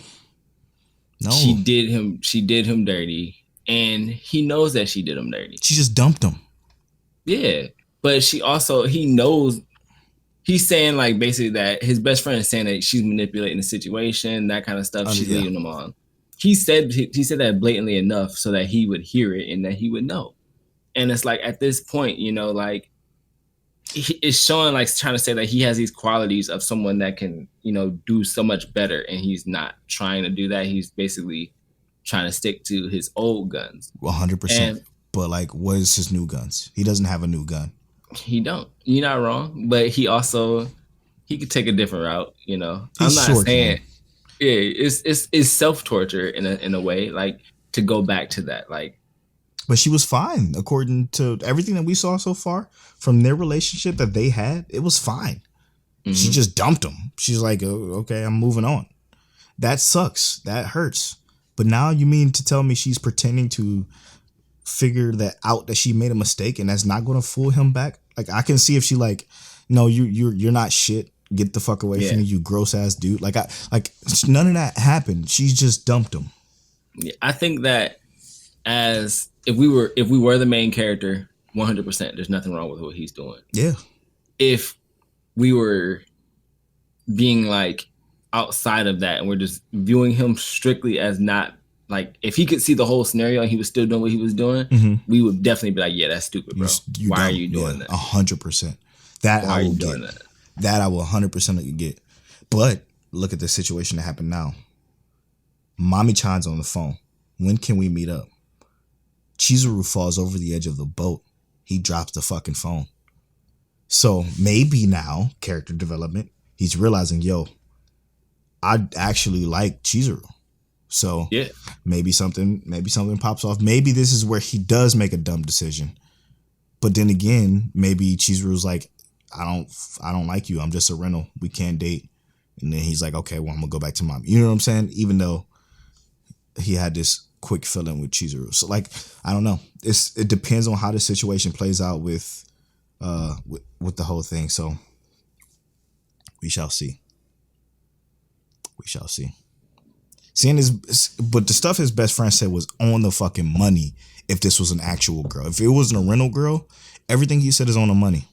no, she did him dirty, and he knows that she did him dirty. She just dumped him. Yeah, but he knows. He's saying like basically that his best friend is saying that she's manipulating the situation, that kind of stuff. She's leading him on. He said that blatantly enough so that he would hear it and that he would know. And it's like at this point, you know, like it's showing like trying to say that he has these qualities of someone that can, you know, do so much better, and he's not trying to do that. He's basically trying to stick to his old guns. 100%. But like, what is his new guns? He doesn't have a new gun. He don't. You're not wrong, but he could take a different route. You know, I'm not saying. Yeah, it's self torture in a way, like to go back to that, like. But she was fine according to everything that we saw so far from their relationship that they had. It was fine. Mm-hmm. She just dumped him. She's like, oh, okay, I'm moving on. That sucks. That hurts. But now you mean to tell me she's pretending to figure that out, that she made a mistake, and that's not going to fool him back? Like, I can see if she like, no, you're not shit. Get the fuck away from me, you gross ass dude. Like none of that happened. She just dumped him. Yeah, I think that as if we were the main character, 100%, there's nothing wrong with what he's doing. Yeah. If we were being like outside of that and we're just viewing him strictly as not like, if he could see the whole scenario and he was still doing what he was doing, we would definitely be like, yeah, that's stupid, bro. Why are you doing that? 100%. That I will get. That I will 100% get. But look at the situation that happened now. Mami-chan's on the phone. When can we meet up? Chizuru falls over the edge of the boat. He drops the fucking phone. So maybe now, character development, he's realizing, yo, I actually like Chizuru. So yeah, maybe something pops off. Maybe this is where he does make a dumb decision. But then again, maybe Chizuru's like, I don't like you. I'm just a rental. We can't date. And then he's like, okay, well, I'm gonna go back to mom. You know what I'm saying? Even though he had this quick feeling with Chizuru. So like, I don't know. It depends on how the situation plays out with the whole thing. So we shall see. We shall see. Seeing his, but the stuff his best friend said was on the fucking money. If this was an actual girl, if it wasn't a rental girl, everything he said is on the money.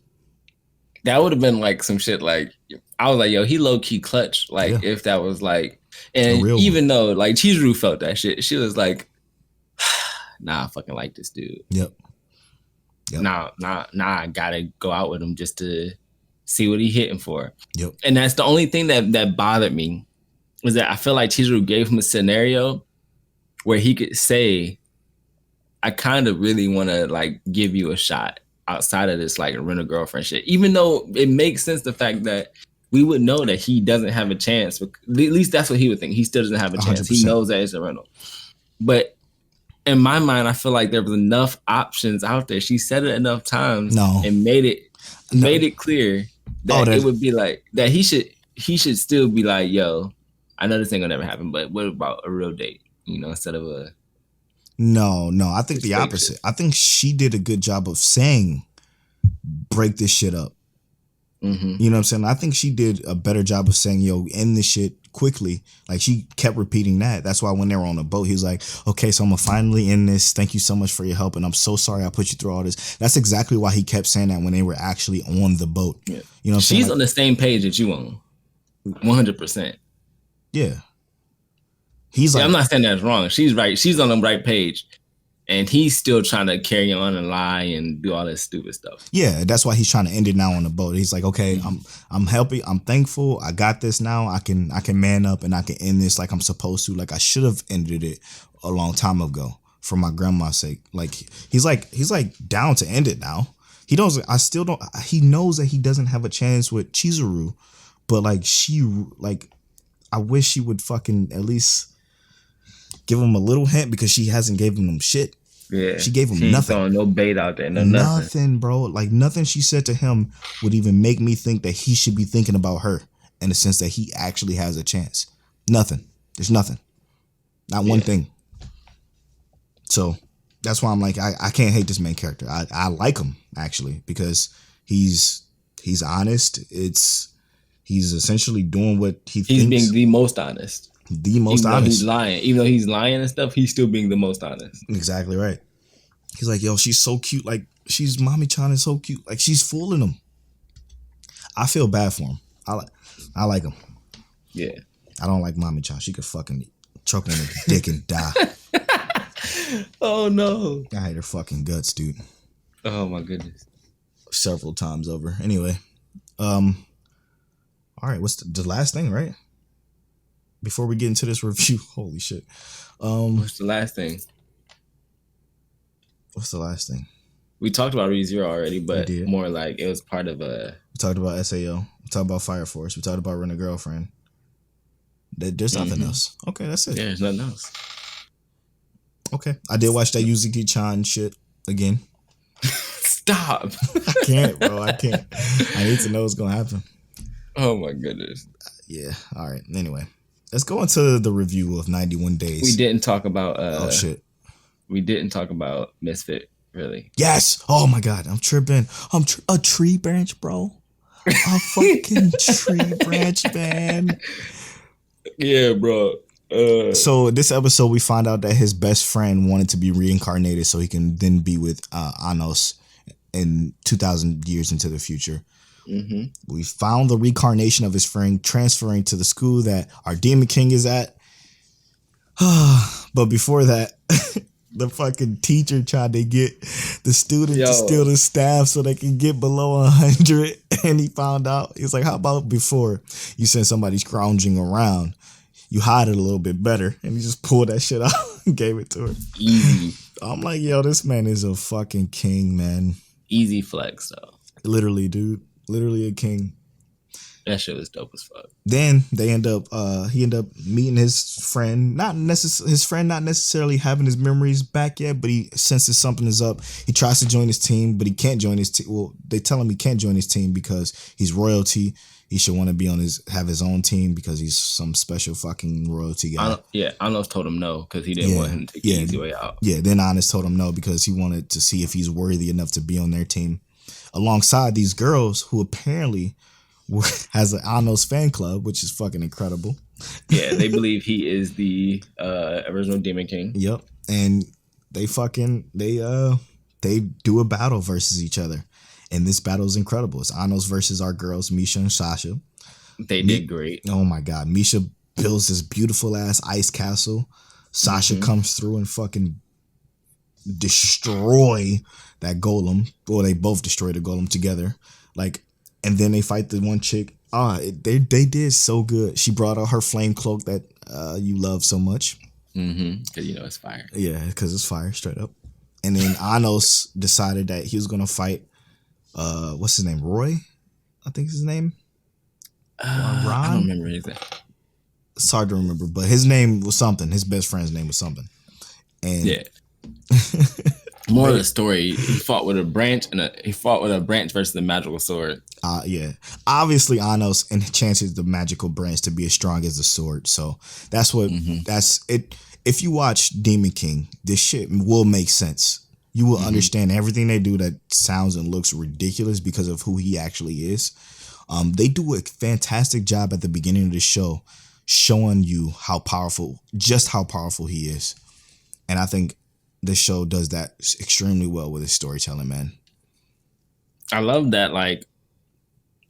That would have been like some shit. Like I was like, yo, he low key clutch. Like if that was like, and even though like Chizuru felt that shit, she was like, nah, I fucking like this dude. Yep. Nah, I gotta go out with him just to see what he hitting for. Yep. And that's the only thing that bothered me, was that I feel like Chizuru gave him a scenario where he could say, I kind of really want to like give you a shot outside of this like rental girlfriend shit, even though it makes sense the fact that we would know that he doesn't have a chance. At least that's what he would think. He still doesn't have a chance. 100%. He knows that it's a rental. But in my mind, I feel like there was enough options out there. She said it enough times and made it clear that it would be like that he should still be like, yo, I know this ain't gonna never happen, but what about a real date? You know, instead of a No, I think the opposite. I think she did a good job of saying, break this shit up. Mm-hmm. You know what I'm saying? I think she did a better job of saying, yo, end this shit quickly. Like she kept repeating that. That's why when they were on the boat, he was like, okay, so I'm gonna finally end this. Thank you so much for your help. And I'm so sorry I put you through all this. That's exactly why he kept saying that when they were actually on the boat. Yeah. You know what I'm saying? She's on the same page that you on. 100%. Yeah. He's like, I'm not saying that's wrong. She's right. She's on the right page. And he's still trying to carry on and lie and do all this stupid stuff. Yeah, that's why he's trying to end it now on the boat. He's like, okay, I'm happy, I'm thankful, I got this now. I can man up and I can end this like I'm supposed to. Like I should have ended it a long time ago for my grandma's sake. Like he's like down to end it now. He doesn't. I still don't. He knows that he doesn't have a chance with Chizuru, but like I wish she would fucking at least give him a little hint because she hasn't given him shit. Yeah, she gave him she nothing. Throwing no bait out there, nothing, bro. Like nothing she said to him would even make me think that he should be thinking about her in the sense that he actually has a chance. Nothing. There's nothing. Not one thing. So that's why I'm like, I can't hate this main character. I like him actually because he's honest. He's essentially doing what he's being the most honest. The most honest. He's lying. Even though he's lying and stuff, he's still being the most honest. Exactly right. He's like, yo, she's so cute. Like, Mami-chan is so cute. Like, she's fooling him. I feel bad for him. I like him. Yeah. I don't like Mami-chan. She could fucking choke on her dick and die. Oh, no. I hate her fucking guts, dude. Oh, my goodness. Several times over. Anyway. All right. What's the last thing, right? Before we get into this review, holy shit. What's the last thing? What's the last thing? We talked about ReZero already, but more like it was part of a... We talked about SAO. We talked about Fire Force. We talked about Rent a Girlfriend. There's nothing else. Okay, that's it. Yeah, there's nothing else. Okay. I did watch that Yuzuki-chan shit again. Stop. I can't, bro. I can't. I need to know what's going to happen. Oh, my goodness. Yeah. All right. Anyway. Let's go into the review of 91 Days. We didn't talk about... oh, shit. We didn't talk about Misfit, really. Yes. Oh, my God. I'm tripping. A tree branch, bro. A fucking tree branch, man. Yeah, bro. So this episode, we find out that his best friend wanted to be reincarnated so he can then be with Anos in 2,000 years into the future. Mm-hmm. We found the reincarnation of his friend transferring to the school that our Demon King is at. But before that, the fucking teacher tried to get the students to steal the staff so they can get below 100. And he found out. He's like, how about before you send somebody scrounging around, you hide it a little bit better? And he just pulled that shit out and gave it to her. Easy. I'm like, yo, this man is a fucking king, man. Easy flex, though. Literally, dude. Literally a king. That shit was dope as fuck. Then they he ended up meeting his friend, not necessarily having his memories back yet, but he senses something is up. He tries to join his team, but he can't join his team. Well, they tell him he can't join his team because he's royalty. He should want to have his own team because he's some special fucking royalty guy. Anos told him no because he didn't want him to take the easy way out. Yeah, then Anos told him no because he wanted to see if he's worthy enough to be on their team. Alongside these girls who apparently has an Anos fan club, which is fucking incredible. Yeah, they believe he is the original Demon King. Yep. And they do a battle versus each other. And this battle is incredible. It's Anos versus our girls, Misha and Sasha. They did great. Oh my God. Misha builds this beautiful ass ice castle. Sasha comes through and fucking destroy that golem. Well, they both destroy the golem together. Like, and then they fight the one chick. They did so good. She brought out her flame cloak that you love so much. Mm-hmm. Because you know it's fire. Yeah, because it's fire, straight up. And then Anos decided that he was gonna fight. What's his name? Roy, I think is his name. Ron? I don't remember anything. It's hard to remember, but his name was something. His best friend's name was something. And yeah. More of the story, he fought with a branch versus the magical sword. Yeah. Obviously, Anos enchanted the magical branch to be as strong as the sword. So that's what that's it. If you watch Demon King, this shit will make sense. You will understand everything they do that sounds and looks ridiculous because of who he actually is. They do a fantastic job at the beginning of the show showing you how powerful he is. And I think this show does that extremely well with its storytelling, man. I love that, like,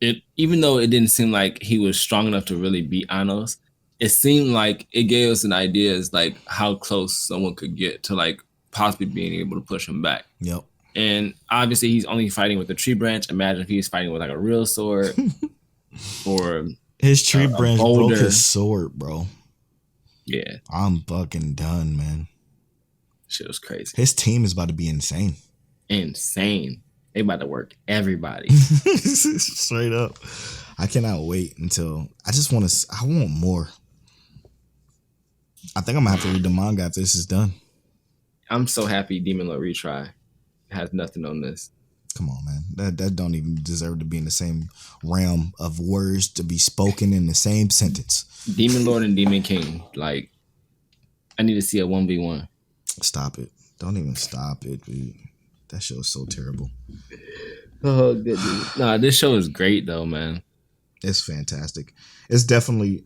it, even though it didn't seem like he was strong enough to really beat Anos, it seemed like it gave us an idea as like how close someone could get to like possibly being able to push him back. Yep. And obviously, he's only fighting with a tree branch. Imagine if he's fighting with like a real sword or his tree branch broke boulder. his sword, bro. Yeah, I'm fucking done, man. Shit was crazy. His team is about to be insane. Insane. They about to work everybody. Straight up. I cannot wait until I want more. I think I'm gonna have to read the manga after this is done. I'm so happy Demon Lord Retry has nothing on this. Come on, man. That don't even deserve to be in the same realm of words to be spoken in the same sentence. Demon Lord and Demon King. Like, I need to see a 1v1. Stop it. Don't even stop it, dude. That show is so terrible. Oh, goodness. Nah, this show is great, though, man. It's fantastic. It's definitely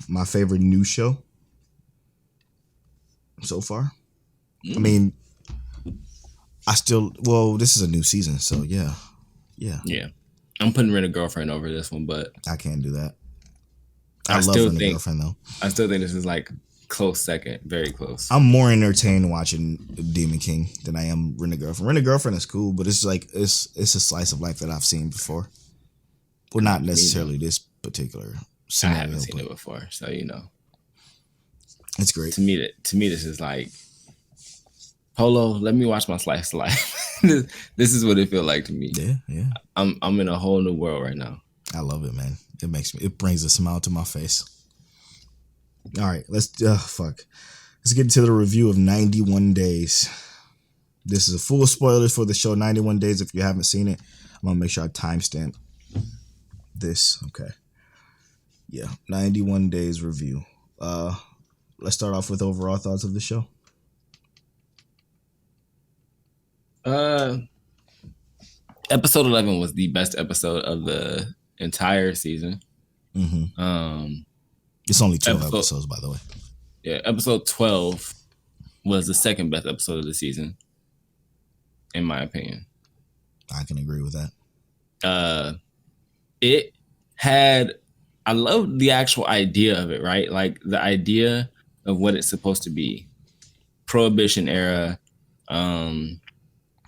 my favorite new show so far. I mean, this is a new season, so yeah. I'm putting Rent a Girlfriend over this one, but I can't do that. I love still Rent a think Girlfriend though. I still think this is like close second, very close. I'm more entertained watching Demon King than I am Rent a Girlfriend. Rent a Girlfriend is cool, but it's like it's a slice of life that I've seen before. Well, not necessarily this particular scenario. I haven't seen it before, so you know. It's great. To me, this is like Polo. Let me watch my slice of life. This is what it feels like to me. Yeah. I'm in a whole new world right now. I love it, man. It brings a smile to my face. All right, let's get into the review of 91 Days. This is a full spoilers for the show 91 Days. If you haven't seen it, I'm gonna make sure I timestamp this. Okay. Yeah, 91 Days review. Let's start off with overall thoughts of the show. Episode 11 was the best episode of the entire season. Mm-hmm. It's only 12 episodes, by the way. Yeah, episode 12 was the second best episode of the season, in my opinion. I can agree with that. I love the actual idea of it, right? Like the idea of what it's supposed to be. Prohibition era,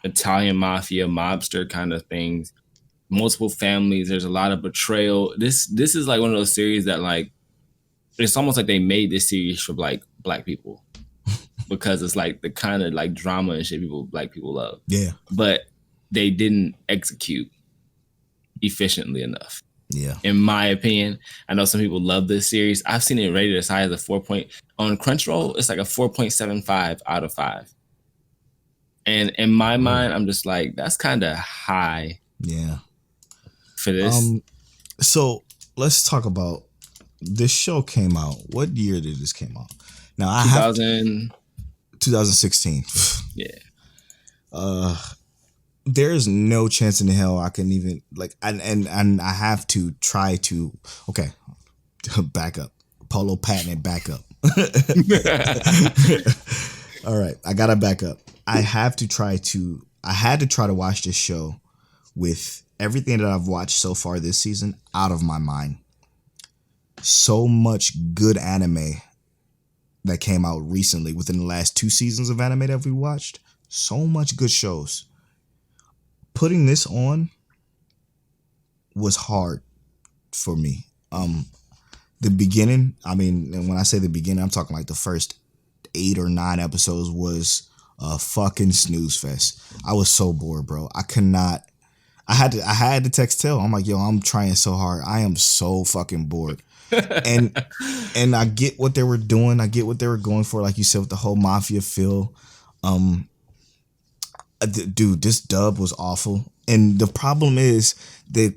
Italian mafia, mobster kind of things, multiple families. There's a lot of betrayal. This is like one of those series that like, it's almost like they made this series for like black people because it's like the kind of like drama and shit black people love. Yeah. But they didn't execute efficiently enough. Yeah. In my opinion, I know some people love this series. I've seen it rated as high as a 4 point on Crunchyroll. It's like a 4.75 out of 5. And in my mind, I'm just like, that's kind of high. Yeah. For this. So let's talk about this show came out. What year did this came out? Now 2016. Yeah. There's no chance in hell I can even like and I have to try to back up. Polo patent back up. All right, I gotta back up. I had to try to watch this show with everything that I've watched so far this season out of my mind. So much good anime that came out recently within the last 2 seasons of anime that we watched. So much good shows. Putting this on was hard for me. The beginning, I mean, and when I say the beginning, I'm talking like the first 8 or 9 episodes was a fucking snooze fest. I was so bored, bro. I had to text Tell. I'm like, yo, I'm trying so hard. I am so fucking bored. and I get what they were doing. I get what they were going for. Like you said, with the whole mafia feel. Dude, this dub was awful. And the problem is the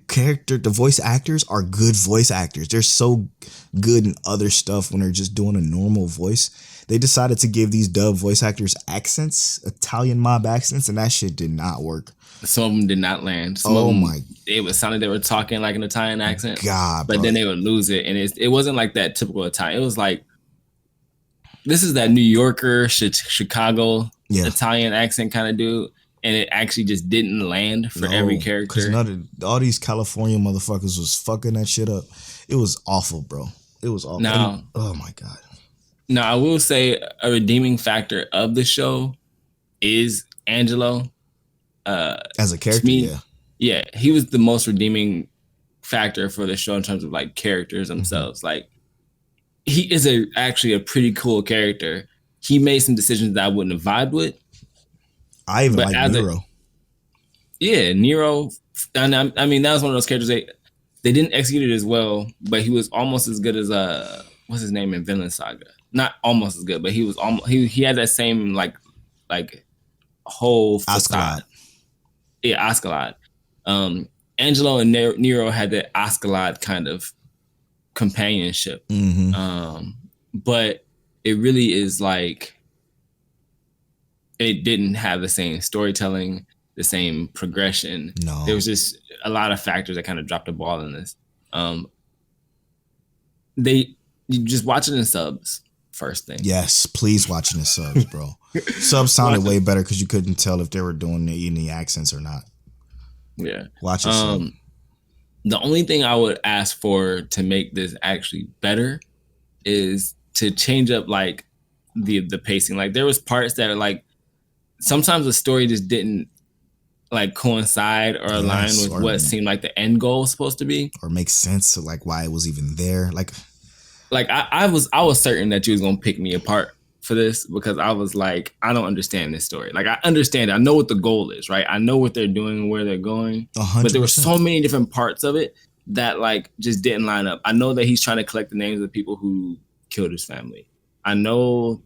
voice actors are good voice actors. They're so good in other stuff when they're just doing a normal voice. They decided to give these dub voice actors accents, Italian mob accents, and that shit did not work. Some of them did not land. It was sounding they were talking like an Italian accent. God, but then they would lose it, and it wasn't like that typical Italian. It was like, this is that New Yorker, Chicago Italian accent kind of dude, and it actually just didn't land for every character. Because all these California motherfuckers was fucking that shit up. It was awful, bro. It was awful. Oh my God. Now, I will say a redeeming factor of the show is Angelo. As a To character, me, yeah. yeah, he was the most redeeming factor for the show in terms of like characters themselves. Like he is actually a pretty cool character. He made some decisions that I wouldn't have vibed with. I even But like as Nero. Nero, and I mean that was one of those characters they didn't execute it as well, but he was almost as good as what's his name in Vinland Saga? Not almost as good, but he was almost he had that same like whole facade. Askeladd. Yeah, Askeladd. Angelo and Nero had that Askeladd kind of companionship. But it really is like it didn't have the same storytelling, the same progression. No. There was just a lot of factors that kind of dropped the ball in this. You just watch it in subs first thing. Yes, please watch it in subs, bro. Subs sounded way better because you couldn't tell if they were doing any accents or not. Yeah. Watch it sub. The only thing I would ask for to make this actually better is to change up like the pacing. Like there was parts that are like sometimes the story just didn't like coincide or align with what seemed like the end goal was supposed to be, or make sense of like why it was even there. Like I was certain that you was gonna pick me apart for this because I was like, I don't understand this story. Like I understand it. I know what the goal is, right? I know what they're doing and where they're going. 100%. But there were so many different parts of it that like just didn't line up. I know that he's trying to collect the names of the people who killed his family. I know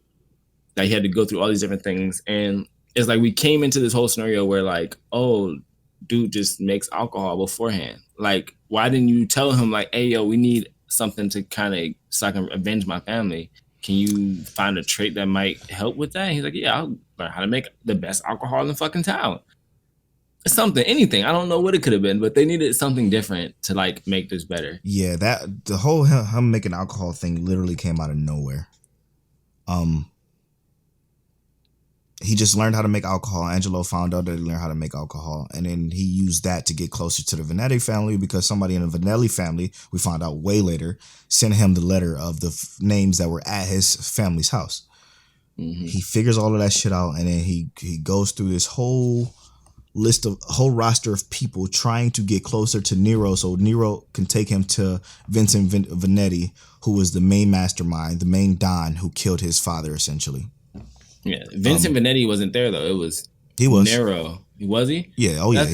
that he had to go through all these different things. And it's like we came into this whole scenario where like, oh, dude just makes alcohol beforehand. Like, why didn't you tell him like, hey, yo, we need something to kind of so I can avenge my family? Can you find a trait that might help with that? And he's like, yeah, I'll learn how to make the best alcohol in the fucking town. Something, anything. I don't know what it could have been, but they needed something different to like make this better. Yeah, that the whole him making alcohol thing literally came out of nowhere. He just learned how to make alcohol. Angelo found out that he learned how to make alcohol, and then he used that to get closer to the Vanetti family because somebody in the Vanelli family, we found out way later, sent him the letter of the names that were at his family's house. Mm-hmm. He figures all of that shit out, and then he goes through this whole roster of people trying to get closer to Nero so Nero can take him to Vincent Vanetti, who was the main mastermind, the main Don who killed his father, essentially. Yeah, Vincent Vanetti wasn't there though. It was Nero. Was he? Yeah. Oh yeah.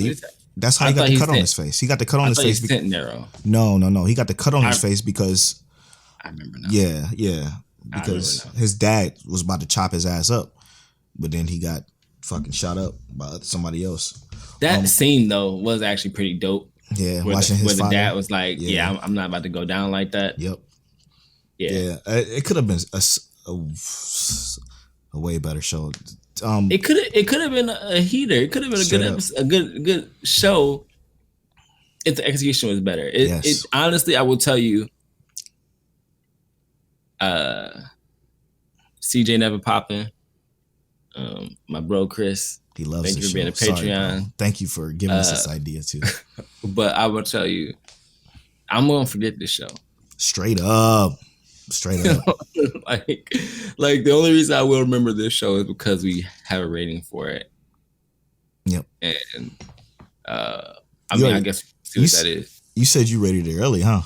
That's how he got the cut on his face. He got the cut on his face. He sent Nero. No. He got the cut on his face because. I remember now. Yeah. Because his dad was about to chop his ass up, but then he got fucking shot up by somebody else. That scene though was actually pretty dope. Yeah, where watching his father. The dad was like, "Yeah, I'm not about to go down like that." Yep. Yeah. It could have been a way better show. It could have been a heater. It could have been a good show if the execution was better. It honestly, I will tell you, CJ Never Poppin', my bro Chris. He loves Thank you for being a Patreon. Sorry, thank you for giving us this idea too. But I will tell you, I'm gonna forget this show. Straight up. like the only reason I will remember this show is because we have a rating for it. Yep. And I guess see what that is. You said you rated it early, huh?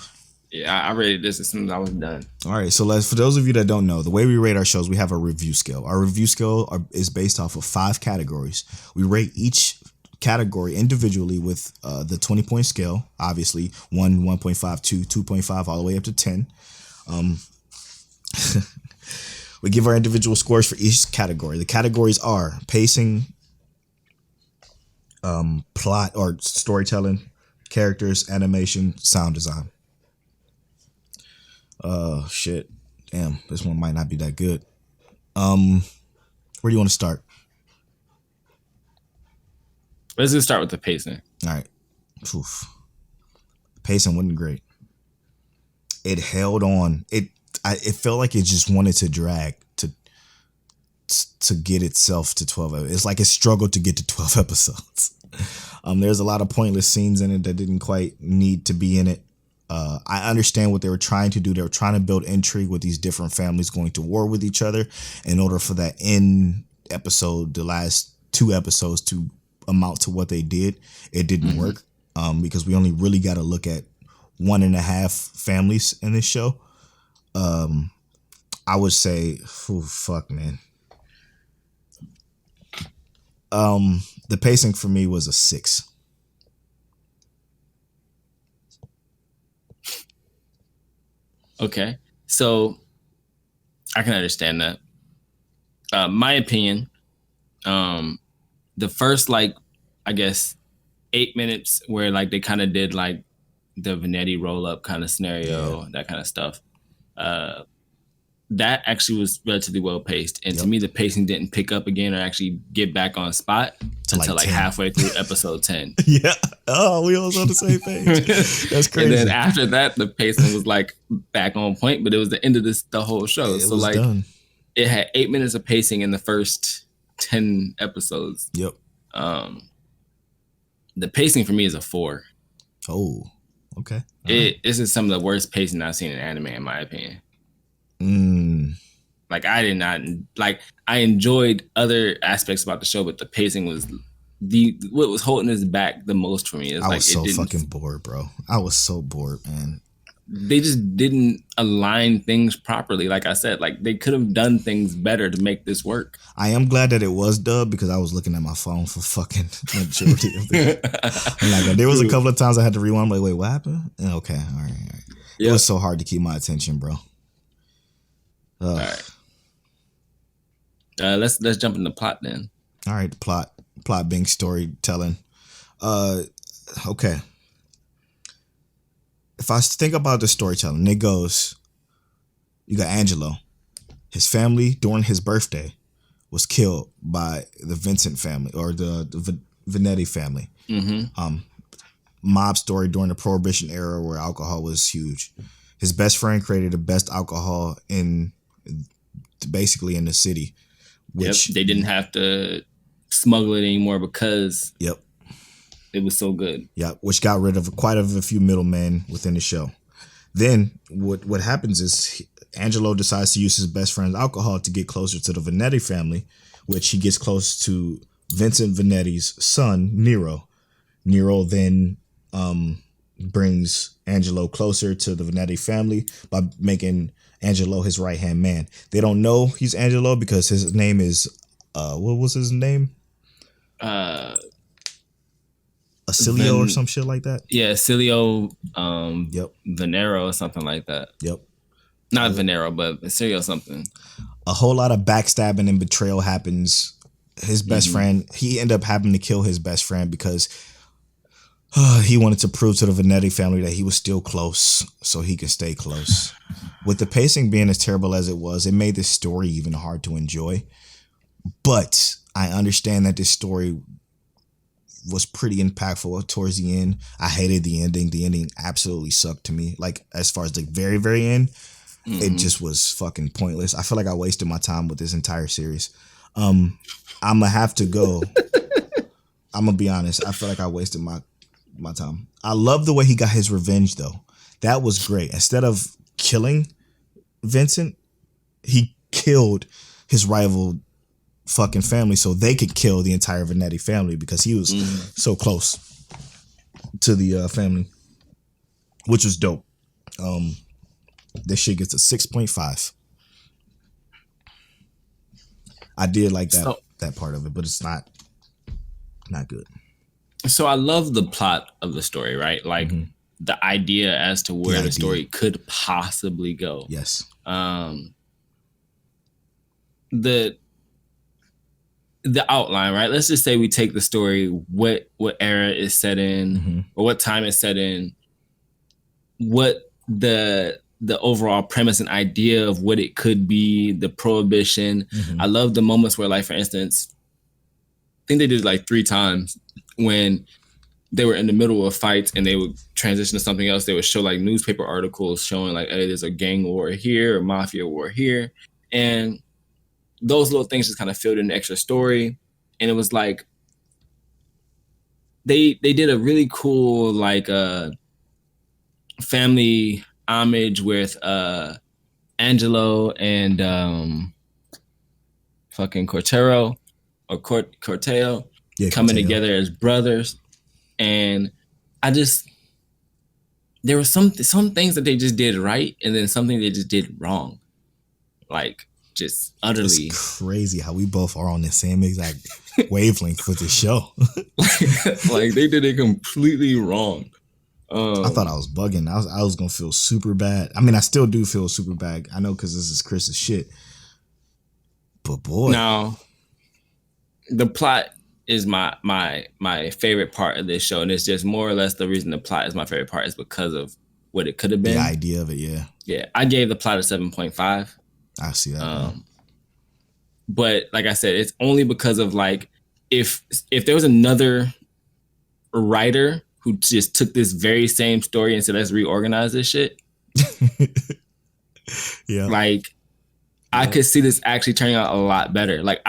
Yeah, I rated this as soon as I was done. All right, so for those of you that don't know, the way we rate our shows, we have a review scale. Our review scale is based off of 5 categories. We rate each category individually with the 20-point scale, obviously 1, 1.5, 2, 2.5, all the way up to 10. We give our individual scores for each category. The categories are pacing, plot or storytelling, characters, animation, sound design. Shit. Damn, this one might not be that good. Where do you want to start? Let's just start with the pacing. All right. Oof. Pacing wasn't great. It held on. It felt like it just wanted to drag to get itself to 12. It's like it struggled to get to 12 episodes. There's a lot of pointless scenes in it that didn't quite need to be in it. I understand what they were trying to do. They were trying to build intrigue with these different families going to war with each other in order for that end the last 2 episodes to amount to what they did, it didn't work. Because we only really got to look at 1.5 families in this show. I would say, fuck, man. The pacing for me was a 6. Okay, so I can understand that. My opinion, the first, like, I guess 8 minutes where like they kind of did like the Venetti roll up kind of scenario, that kind of stuff. That actually was relatively well paced, and to me, the pacing didn't pick up again or actually get back on spot until like halfway through episode 10. Yeah. Oh, we all on the same page. That's crazy. And then after that, the pacing was like back on point, but it was the end of the whole show. It so was like done. It had 8 minutes of pacing in the first 10 episodes. Yep. The pacing for me is a 4. Oh, okay. This is some of the worst pacing I've seen in anime, in my opinion. Like, I did not like. I enjoyed other aspects about the show, but the pacing was what was holding us back the most for me. I was so fucking bored, bro. I was so bored, man. They just didn't align things properly. Like I said, like they could have done things better to make this work. I am glad that it was dubbed because I was looking at my phone for fucking majority of it. Like, there was a couple of times I had to rewind. I'm like, wait, what happened? Okay, all right. It was so hard to keep my attention, bro. All right. Let's jump into the plot then. All right, the plot being storytelling. Okay. If I think about the storytelling, it goes, you got Angelo. His family during his birthday was killed by the Vincent family or the Venetti family. Mob story during the Prohibition era where alcohol was huge. His best friend created the best alcohol basically in the city. Which they didn't have to smuggle it anymore because it was so good. Yeah, which got rid of quite a few middlemen within the show. Then what happens is Angelo decides to use his best friend's alcohol to get closer to the Venetti family, which he gets close to Vincent Venetti's son, Nero. Nero then brings Angelo closer to the Venetti family by making Angelo his right-hand man. They don't know he's Angelo because his name is what was his name? Acilio or some shit like that. Yeah, Acilio Venero or something like that. Yep. Not Venero, but Acilio something. A whole lot of backstabbing and betrayal happens. His best friend, he ended up having to kill his best friend because he wanted to prove to the Venetti family that he was still close so he could stay close. With the pacing being as terrible as it was, it made this story even hard to enjoy. But I understand that this story was pretty impactful towards the end. I hated the ending. The ending absolutely sucked to me. Like, as far as the very, very end, it just was fucking pointless. I feel like I wasted my time with this entire series. I'm going to have to go. I'm going to be honest. I feel like I wasted my time. I love the way he got his revenge, though. That was great. Instead of killing Vincent, he killed his rival fucking family so they could kill the entire Venetti family because he was so close to the family, which was dope. This shit gets a 6.5. I did like that part of it, but it's not good. So I love the plot of the story, right? Like the idea as to where the story could possibly go. Yes. The outline, right? Let's just say we take the story, what era is set in, or what time it's set in, what the overall premise and idea of what it could be, the prohibition. I love the moments where, like, for instance, I think they did it like 3 times when they were in the middle of fights and they would transition to something else. They would show like newspaper articles showing like, hey, there's a gang war here, or mafia war here. And those little things just kind of filled in the extra story. And it was like, they did a really cool, like, family homage with Angelo and fucking Cortero. or Corteo coming Corteo. together as brothers, and there were some things that they just did right, and then something they just did wrong, like just utterly. It's crazy how we both are on the same exact wavelength with the show. Like they did it completely wrong. I thought I was bugging. I was gonna feel super bad. I mean, I still do feel super bad. I know because this is Chris's shit. But boy, now the plot is my favorite part of this show, and it's just more or less the reason the plot is my favorite part is because of what it could have been. The idea of it, yeah. I gave the plot a 7.5. I see that. But like I said, it's only because of like if there was another writer who just took this very same story and said, let's reorganize this shit. Yeah. Like I could see this actually turning out a lot better. Like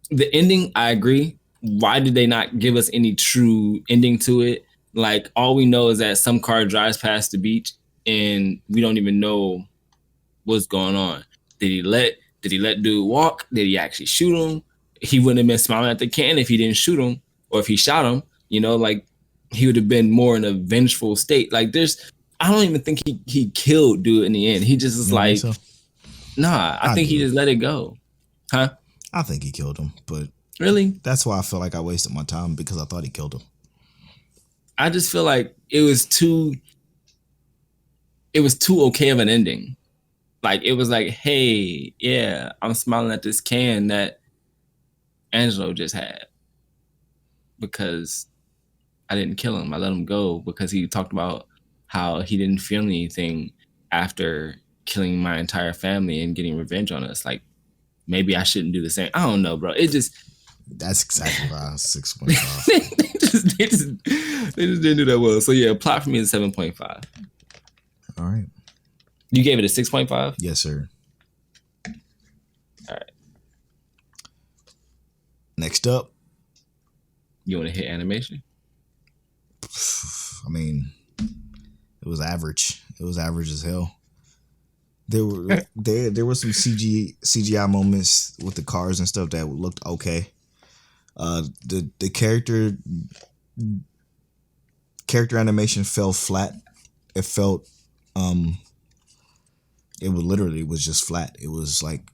the ending, I agree. Why did they not give us any true ending to it? Like all we know is that some car drives past the beach and we don't even know what's going on. Did he let dude walk? Did he actually shoot him? He wouldn't have been smiling at the can if he didn't shoot him, or if he shot him, like he would have been more in a vengeful state. Like I don't even think he killed dude in the end. He just is like, so? Nah, I think he just let it go. Huh? I think he killed him, but really? That's why I feel like I wasted my time, because I thought he killed him. I just feel like it was too okay of an ending. Like it was like, hey, yeah, I'm smiling at this can that Angelo just had because I didn't kill him. I let him go because he talked about how he didn't feel anything after killing my entire family and getting revenge on us. Like maybe I shouldn't do the same. I don't know, bro. That's exactly why I was 6.5. they just didn't do that well. So yeah, plot for me is 7.5. All right. You gave it a 6.5? Yes, sir. All right. Next up. You want to hit animation? I mean, it was average. It was average as hell. There were some CGI moments with the cars and stuff that looked okay. The character animation fell flat. It felt it was just flat. It was like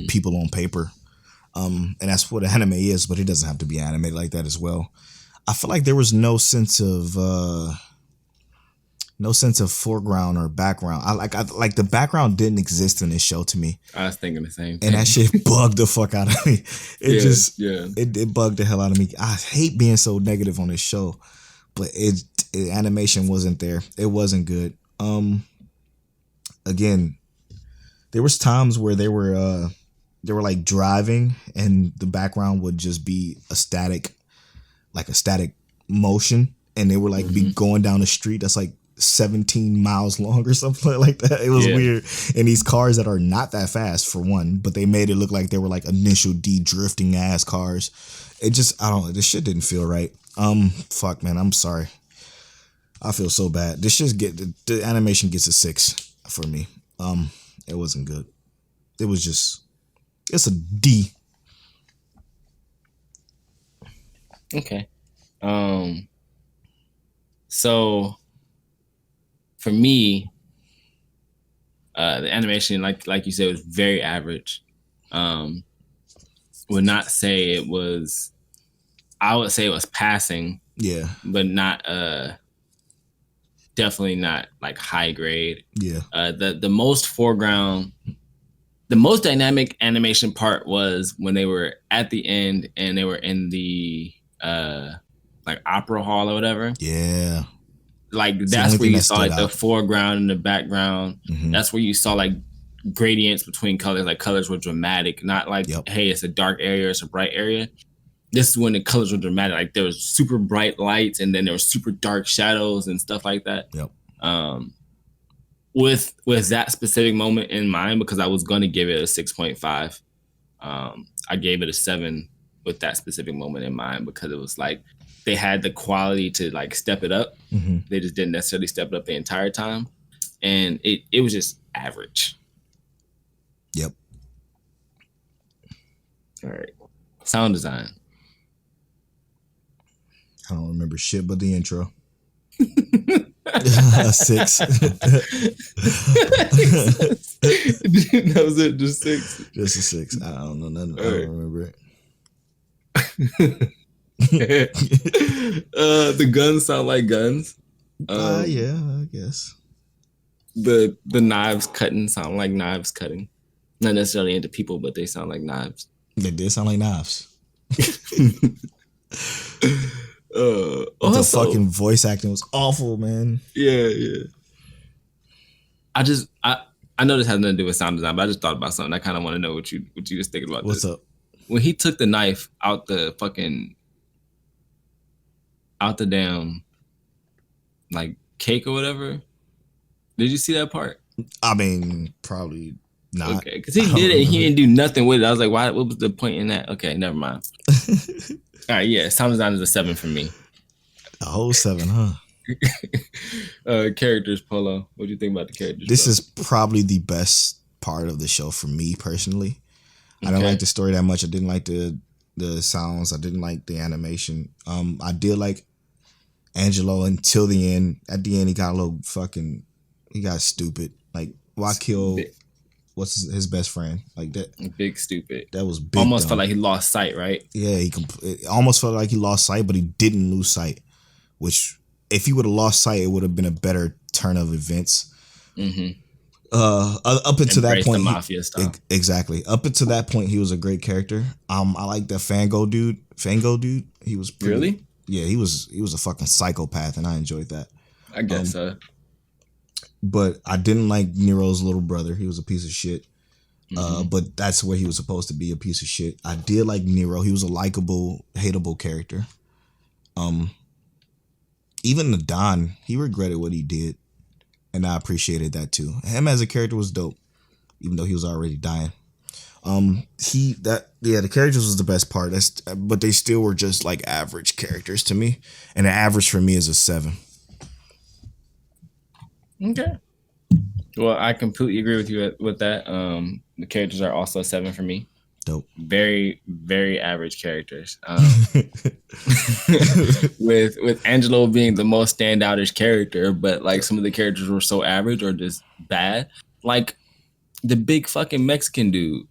people on paper. And that's what anime is, but it doesn't have to be animated like that as well. I feel like there was no sense of foreground or background. I like the background didn't exist in this show to me. I was thinking the same thing. And that shit bugged the fuck out of me. It bugged the hell out of me. I hate being so negative on this show, but animation wasn't there. It wasn't good. Again, there was times where they were like driving and the background would just be a static motion, and they were like be going down the street that's like 17 miles long or something like that. It was weird. And these cars that are not that fast for one, but they made it look like they were like initial D drifting ass cars. It just, I don't know, this shit didn't feel right. Fuck man, I'm sorry. I feel so bad. This just the animation gets a 6 for me. It wasn't good. It was just, it's a D. Okay. So for me, the animation, like you said, was very average. Would not say it was. I would say it was passing. Yeah. But not. Definitely not like high grade. Yeah. The most foreground. The most dynamic animation part was when they were at the end and they were in the like opera hall or whatever. Yeah. Like that's where you saw like the foreground and the background. That's where you saw like gradients between colors. Like colors were dramatic, not like, hey, it's a dark area, it's a bright area. This is when the colors were dramatic. Like there was super bright lights and then there was super dark shadows and stuff like that. Yep. With that specific moment in mind, because I was going to give it a 6.5. I gave it a 7 with that specific moment in mind, because it was like they had the quality to like step it up. They just didn't necessarily step it up the entire time. And it was just average. Yep. All right. Sound design. I don't remember shit but the intro. 6. That was it, just 6. Just a 6. I don't know nothing. I don't remember it. The guns sound like guns. Yeah, I guess. The knives cutting sound like knives cutting. Not necessarily into people, but they sound like knives. They did sound like knives. Also, the fucking voice acting was awful, man. Yeah. I know this has nothing to do with sound design, but I just thought about something. I kind of want to know what you just thinking about. What's up? When he took the knife out the damn like cake or whatever. Did you see that part? I mean, probably not. Okay, because he did it. He didn't do nothing with it. I was like, why? What was the point in that? Okay, never mind. All right, yeah, sound design is a 7 for me. A whole 7, huh? Characters, Polo. What do you think about the characters? This is probably the best part of the show for me personally. Okay. I don't like the story that much. I didn't like the sounds. I didn't like the animation. I did like Angelo until the end. At the end, he got a little fucking. He got stupid. Like, why kill? What's his best friend? Like that. Big stupid. That was big. Almost felt like he lost sight, right? Yeah, it almost felt like he lost sight, but he didn't lose sight. Which, if he would have lost sight, it would have been a better turn of events. Mm-hmm. Up until that point, the mafia style. Exactly. Up until that point, he was a great character. I like that Fango dude. He was pretty, really. Yeah, he was a fucking psychopath, and I enjoyed that. I guess so. But I didn't like Nero's little brother. He was a piece of shit. Mm-hmm. But that's where he was supposed to be, a piece of shit. I did like Nero. He was a likable, hateable character. Even the Don, he regretted what he did. And I appreciated that too. Him as a character was dope, even though he was already dying. The characters was the best part. But they still were just like average characters to me. And the average for me is a 7. Okay. Well, I completely agree with you with that. The characters are also a 7 for me. Dope. Very, very average characters. With Angelo being the most standoutish character, but like some of the characters were so average or just bad. Like the big fucking Mexican dude.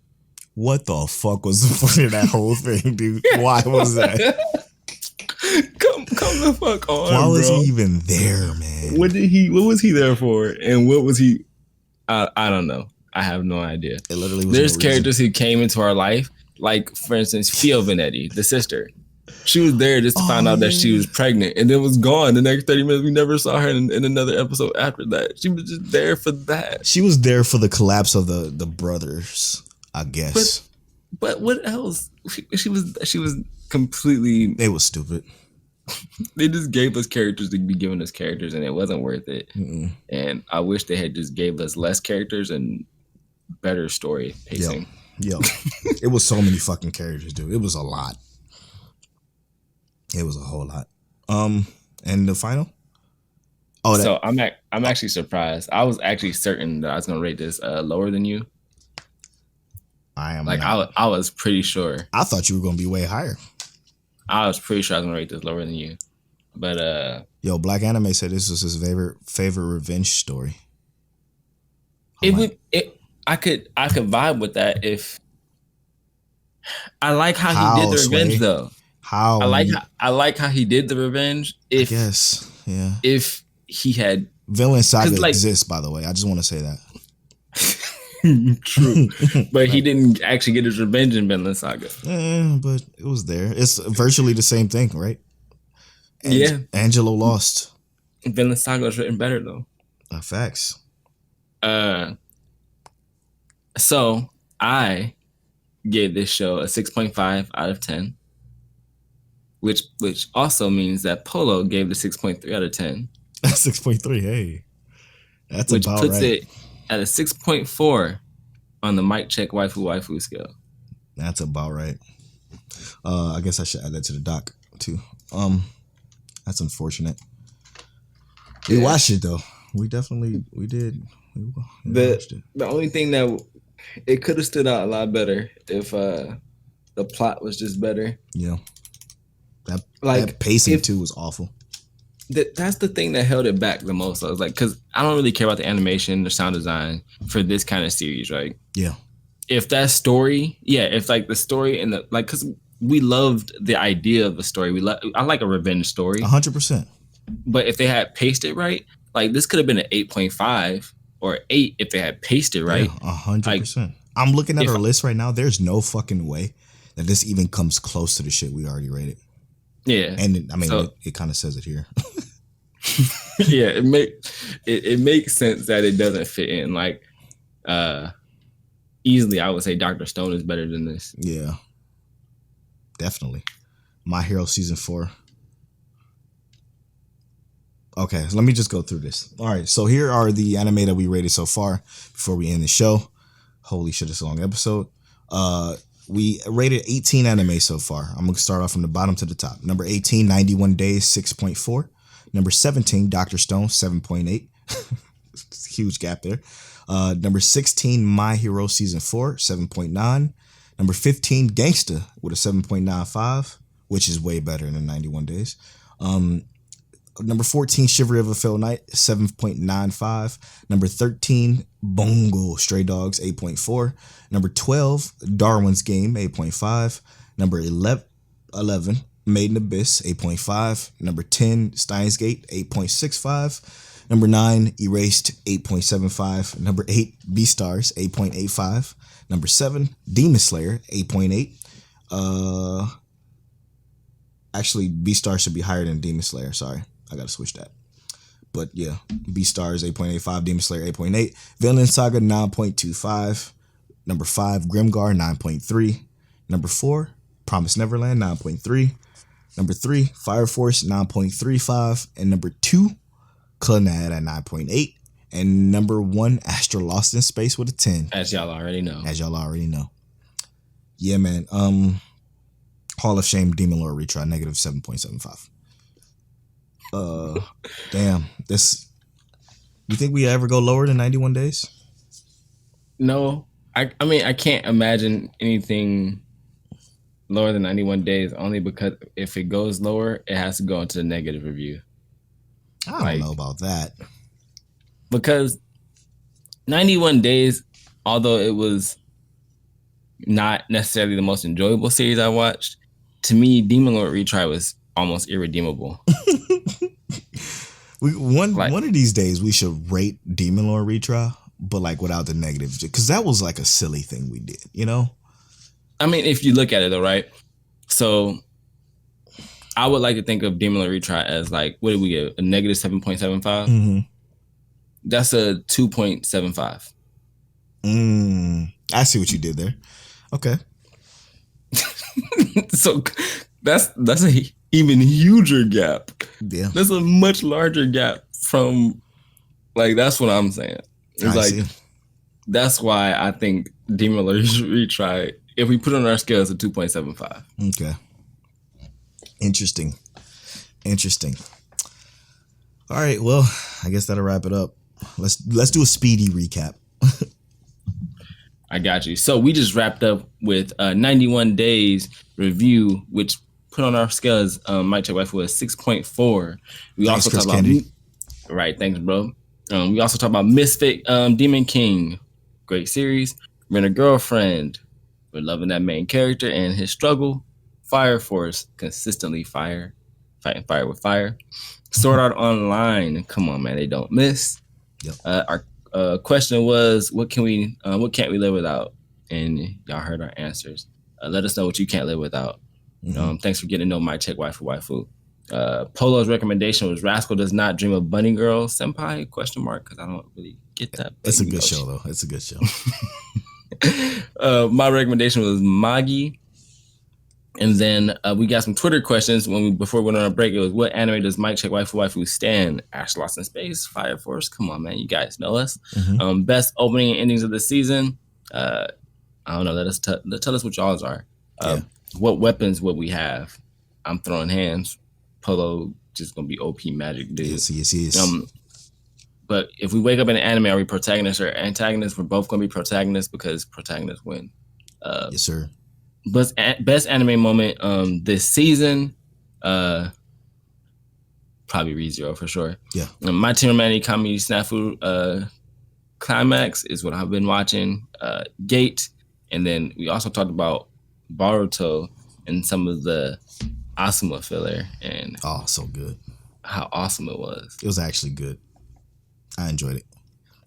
What the fuck was the point of that whole thing, dude? Why was that? Come the fuck on. Why was bro. he even there, man? What was he there for? And what was he? I don't know. I have no idea. It literally was. There's characters who came into our life, like for instance, Fio Vanetti, the sister. She was there just to find out that she was pregnant, and then was gone. The next 30 minutes, we never saw her in another episode after that. She was just there for that. She was there for the collapse of the brothers, I guess. But what else? She was completely. It was stupid. They just gave us characters to be giving us characters, and it wasn't worth it. Mm-mm. And I wish they had just gave us less characters and better story pacing. Yo, it was so many fucking characters, dude. It was a lot. It was a whole lot. And the final. So I'm actually surprised. I was actually certain that I was gonna rate this lower than you. I am like I was pretty sure. I thought you were gonna be way higher. I was pretty sure I was gonna rate this lower than you, but yo, Black Anime said this was his favorite revenge story. I could vibe with that if I like how he did the revenge though. How I like how he did the revenge. If I guess, yeah. If he had Villain Saga exists, by the way. I just want to say that. True, but he didn't actually get his revenge in Vinland Saga. But it was there. It's virtually the same thing, right? Yeah, Angelo lost. Vinland Saga was written better though. Facts. So I gave this show a 6.5 out of 10, which also means that Polo gave the 6.3 out of 10. 6.3. Hey, that's which about puts right. it at a 6.4 on the Mic Check Waifu scale. That's about right. I guess I should add that to the doc too. That's unfortunate. We watched it though. We did. We watched it. The only thing that it could have stood out a lot better if the plot was just better. Yeah. Like, that pacing too was awful. That's the thing that held it back the most. I was like, because I don't really care about the animation, the sound design for this kind of series, right? Yeah. If that story, if like the story and the like, because we loved the idea of the story. I like a revenge story, 100%. But if they had paced it right, like this could have been an 8.5 or 8 if they had paced it right. 100%. I'm looking at our list right now. There's no fucking way that this even comes close to the shit we already rated. Yeah, and I mean, it kind of says it here. Yeah, it makes sense that it doesn't fit in. Like, easily, I would say Dr. Stone is better than this. Yeah, definitely. My Hero season 4. Okay, so let me just go through this. All right, so here are the anime that we rated so far before we end the show. Holy shit, it's a long episode. We rated 18 anime so far. I'm going to start off from the bottom to the top. Number 18, 91 Days, 6.4. Number 17, Dr. Stone, 7.8. Huge gap there. Number 16, My Hero Season 4, 7.9. Number 15, Gangsta with a 7.95, which is way better than 91 Days. Number 14, Shivery of a Failed Night, 7.95. Number 13, Bongo Stray Dogs, 8.4. Number 12, Darwin's Game, 8.5. Number 11, Made in Abyss, 8.5. Number 10, Steins Gate, 8.65. Number 9, Erased, 8.75. Number 8, Beastars, 8.85. Number 7, Demon Slayer, 8.8. Actually, Beastars should be higher than Demon Slayer. Sorry, I gotta switch that. But yeah, Beastars 8.85, Demon Slayer 8.8, Vinland Saga 9.25. Number 5, Grimgar 9.3. Number 4, Promise Neverland 9.3. Number 3, Fire Force 9.35. And number 2, Clannad at 9.8. And number 1, Astra Lost in Space with a 10. As y'all already know. Yeah, man. Hall of Shame Demon Lord retry, negative 7.75. Damn. This. You think we ever go lower than 91 Days? No. I mean, I can't imagine anything lower than 91 Days, only because if it goes lower, it has to go into the negative review. I don't know about that. Because 91 Days, although it was not necessarily the most enjoyable series I watched, to me, Demon Lord retry was almost irredeemable. One of these days we should rate Demon Lord retry, but like without the negatives, because that was like a silly thing we did, you know? I mean, if you look at it though, right? So I would like to think of Demon Lord retry as like, what did we get? A negative 7.75? Mm-hmm. That's a 2.75. I see what you did there. Okay. So that's a even huger gap. Yeah. That's a much larger gap from, like, that's what I'm saying. It's see. That's why I think Demon Lord retry, if we put it on our scale, it's a 2.75. Okay. Interesting. All right, well, I guess that'll wrap it up. Let's do a speedy recap. I got you. So we just wrapped up with 91 Days review, which put on our scale as Mike Check Waifu was 6.4. We Thanks, also Chris talked about Kennedy. Right, thanks, bro. We also talked about Misfit Demon King, great series. Rent a Girlfriend, we're loving that main character and his struggle. Fire Force, consistently fighting fire with fire. Sword Art Online, come on, man, they don't miss. Yep. Our question was, what can't we live without? And y'all heard our answers. Let us know what you can't live without. Mm-hmm. Thanks for getting to know my Check Waifu. Polo's recommendation was Rascal Does Not Dream of Bunny Girl Senpai ? Because I don't really get that. It's a good show, though. It's a good show. My recommendation was Magi. And then we got some Twitter questions before we went on a break. It was, what anime does Mike Check Waifu stand? Ash Lost in Space, Fire Force. Come on, man. You guys know us. Mm-hmm. Best opening and endings of the season. I don't know. Tell us what y'all's are. What weapons would we have? I'm throwing hands. Polo just gonna be OP magic dude. Yes. But if we wake up in an anime, are we protagonists or antagonists? We're both gonna be protagonists because protagonists win. Yes, sir. best anime moment this season, probably ReZero for sure. Yeah. My Team Romantic Comedy Snafu Climax is what I've been watching. Gate, and then we also talked about Boruto and some of the Asuma filler and so good. How awesome it was. It was actually good. I enjoyed it.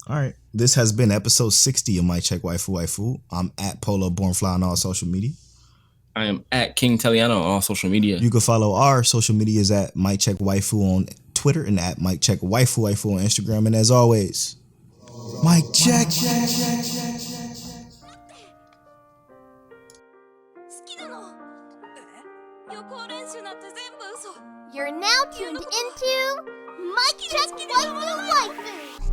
All right. This has been episode 60 of Mic Check Waifu. I'm at Polo Bornfly on all social media. I am at King Teliano on all social media. You can follow our social medias at Mic Check Waifu on Twitter and at Mic Check Waifu on Instagram. And as always, Mic Check. You're now tuned into Mic Check Waifu.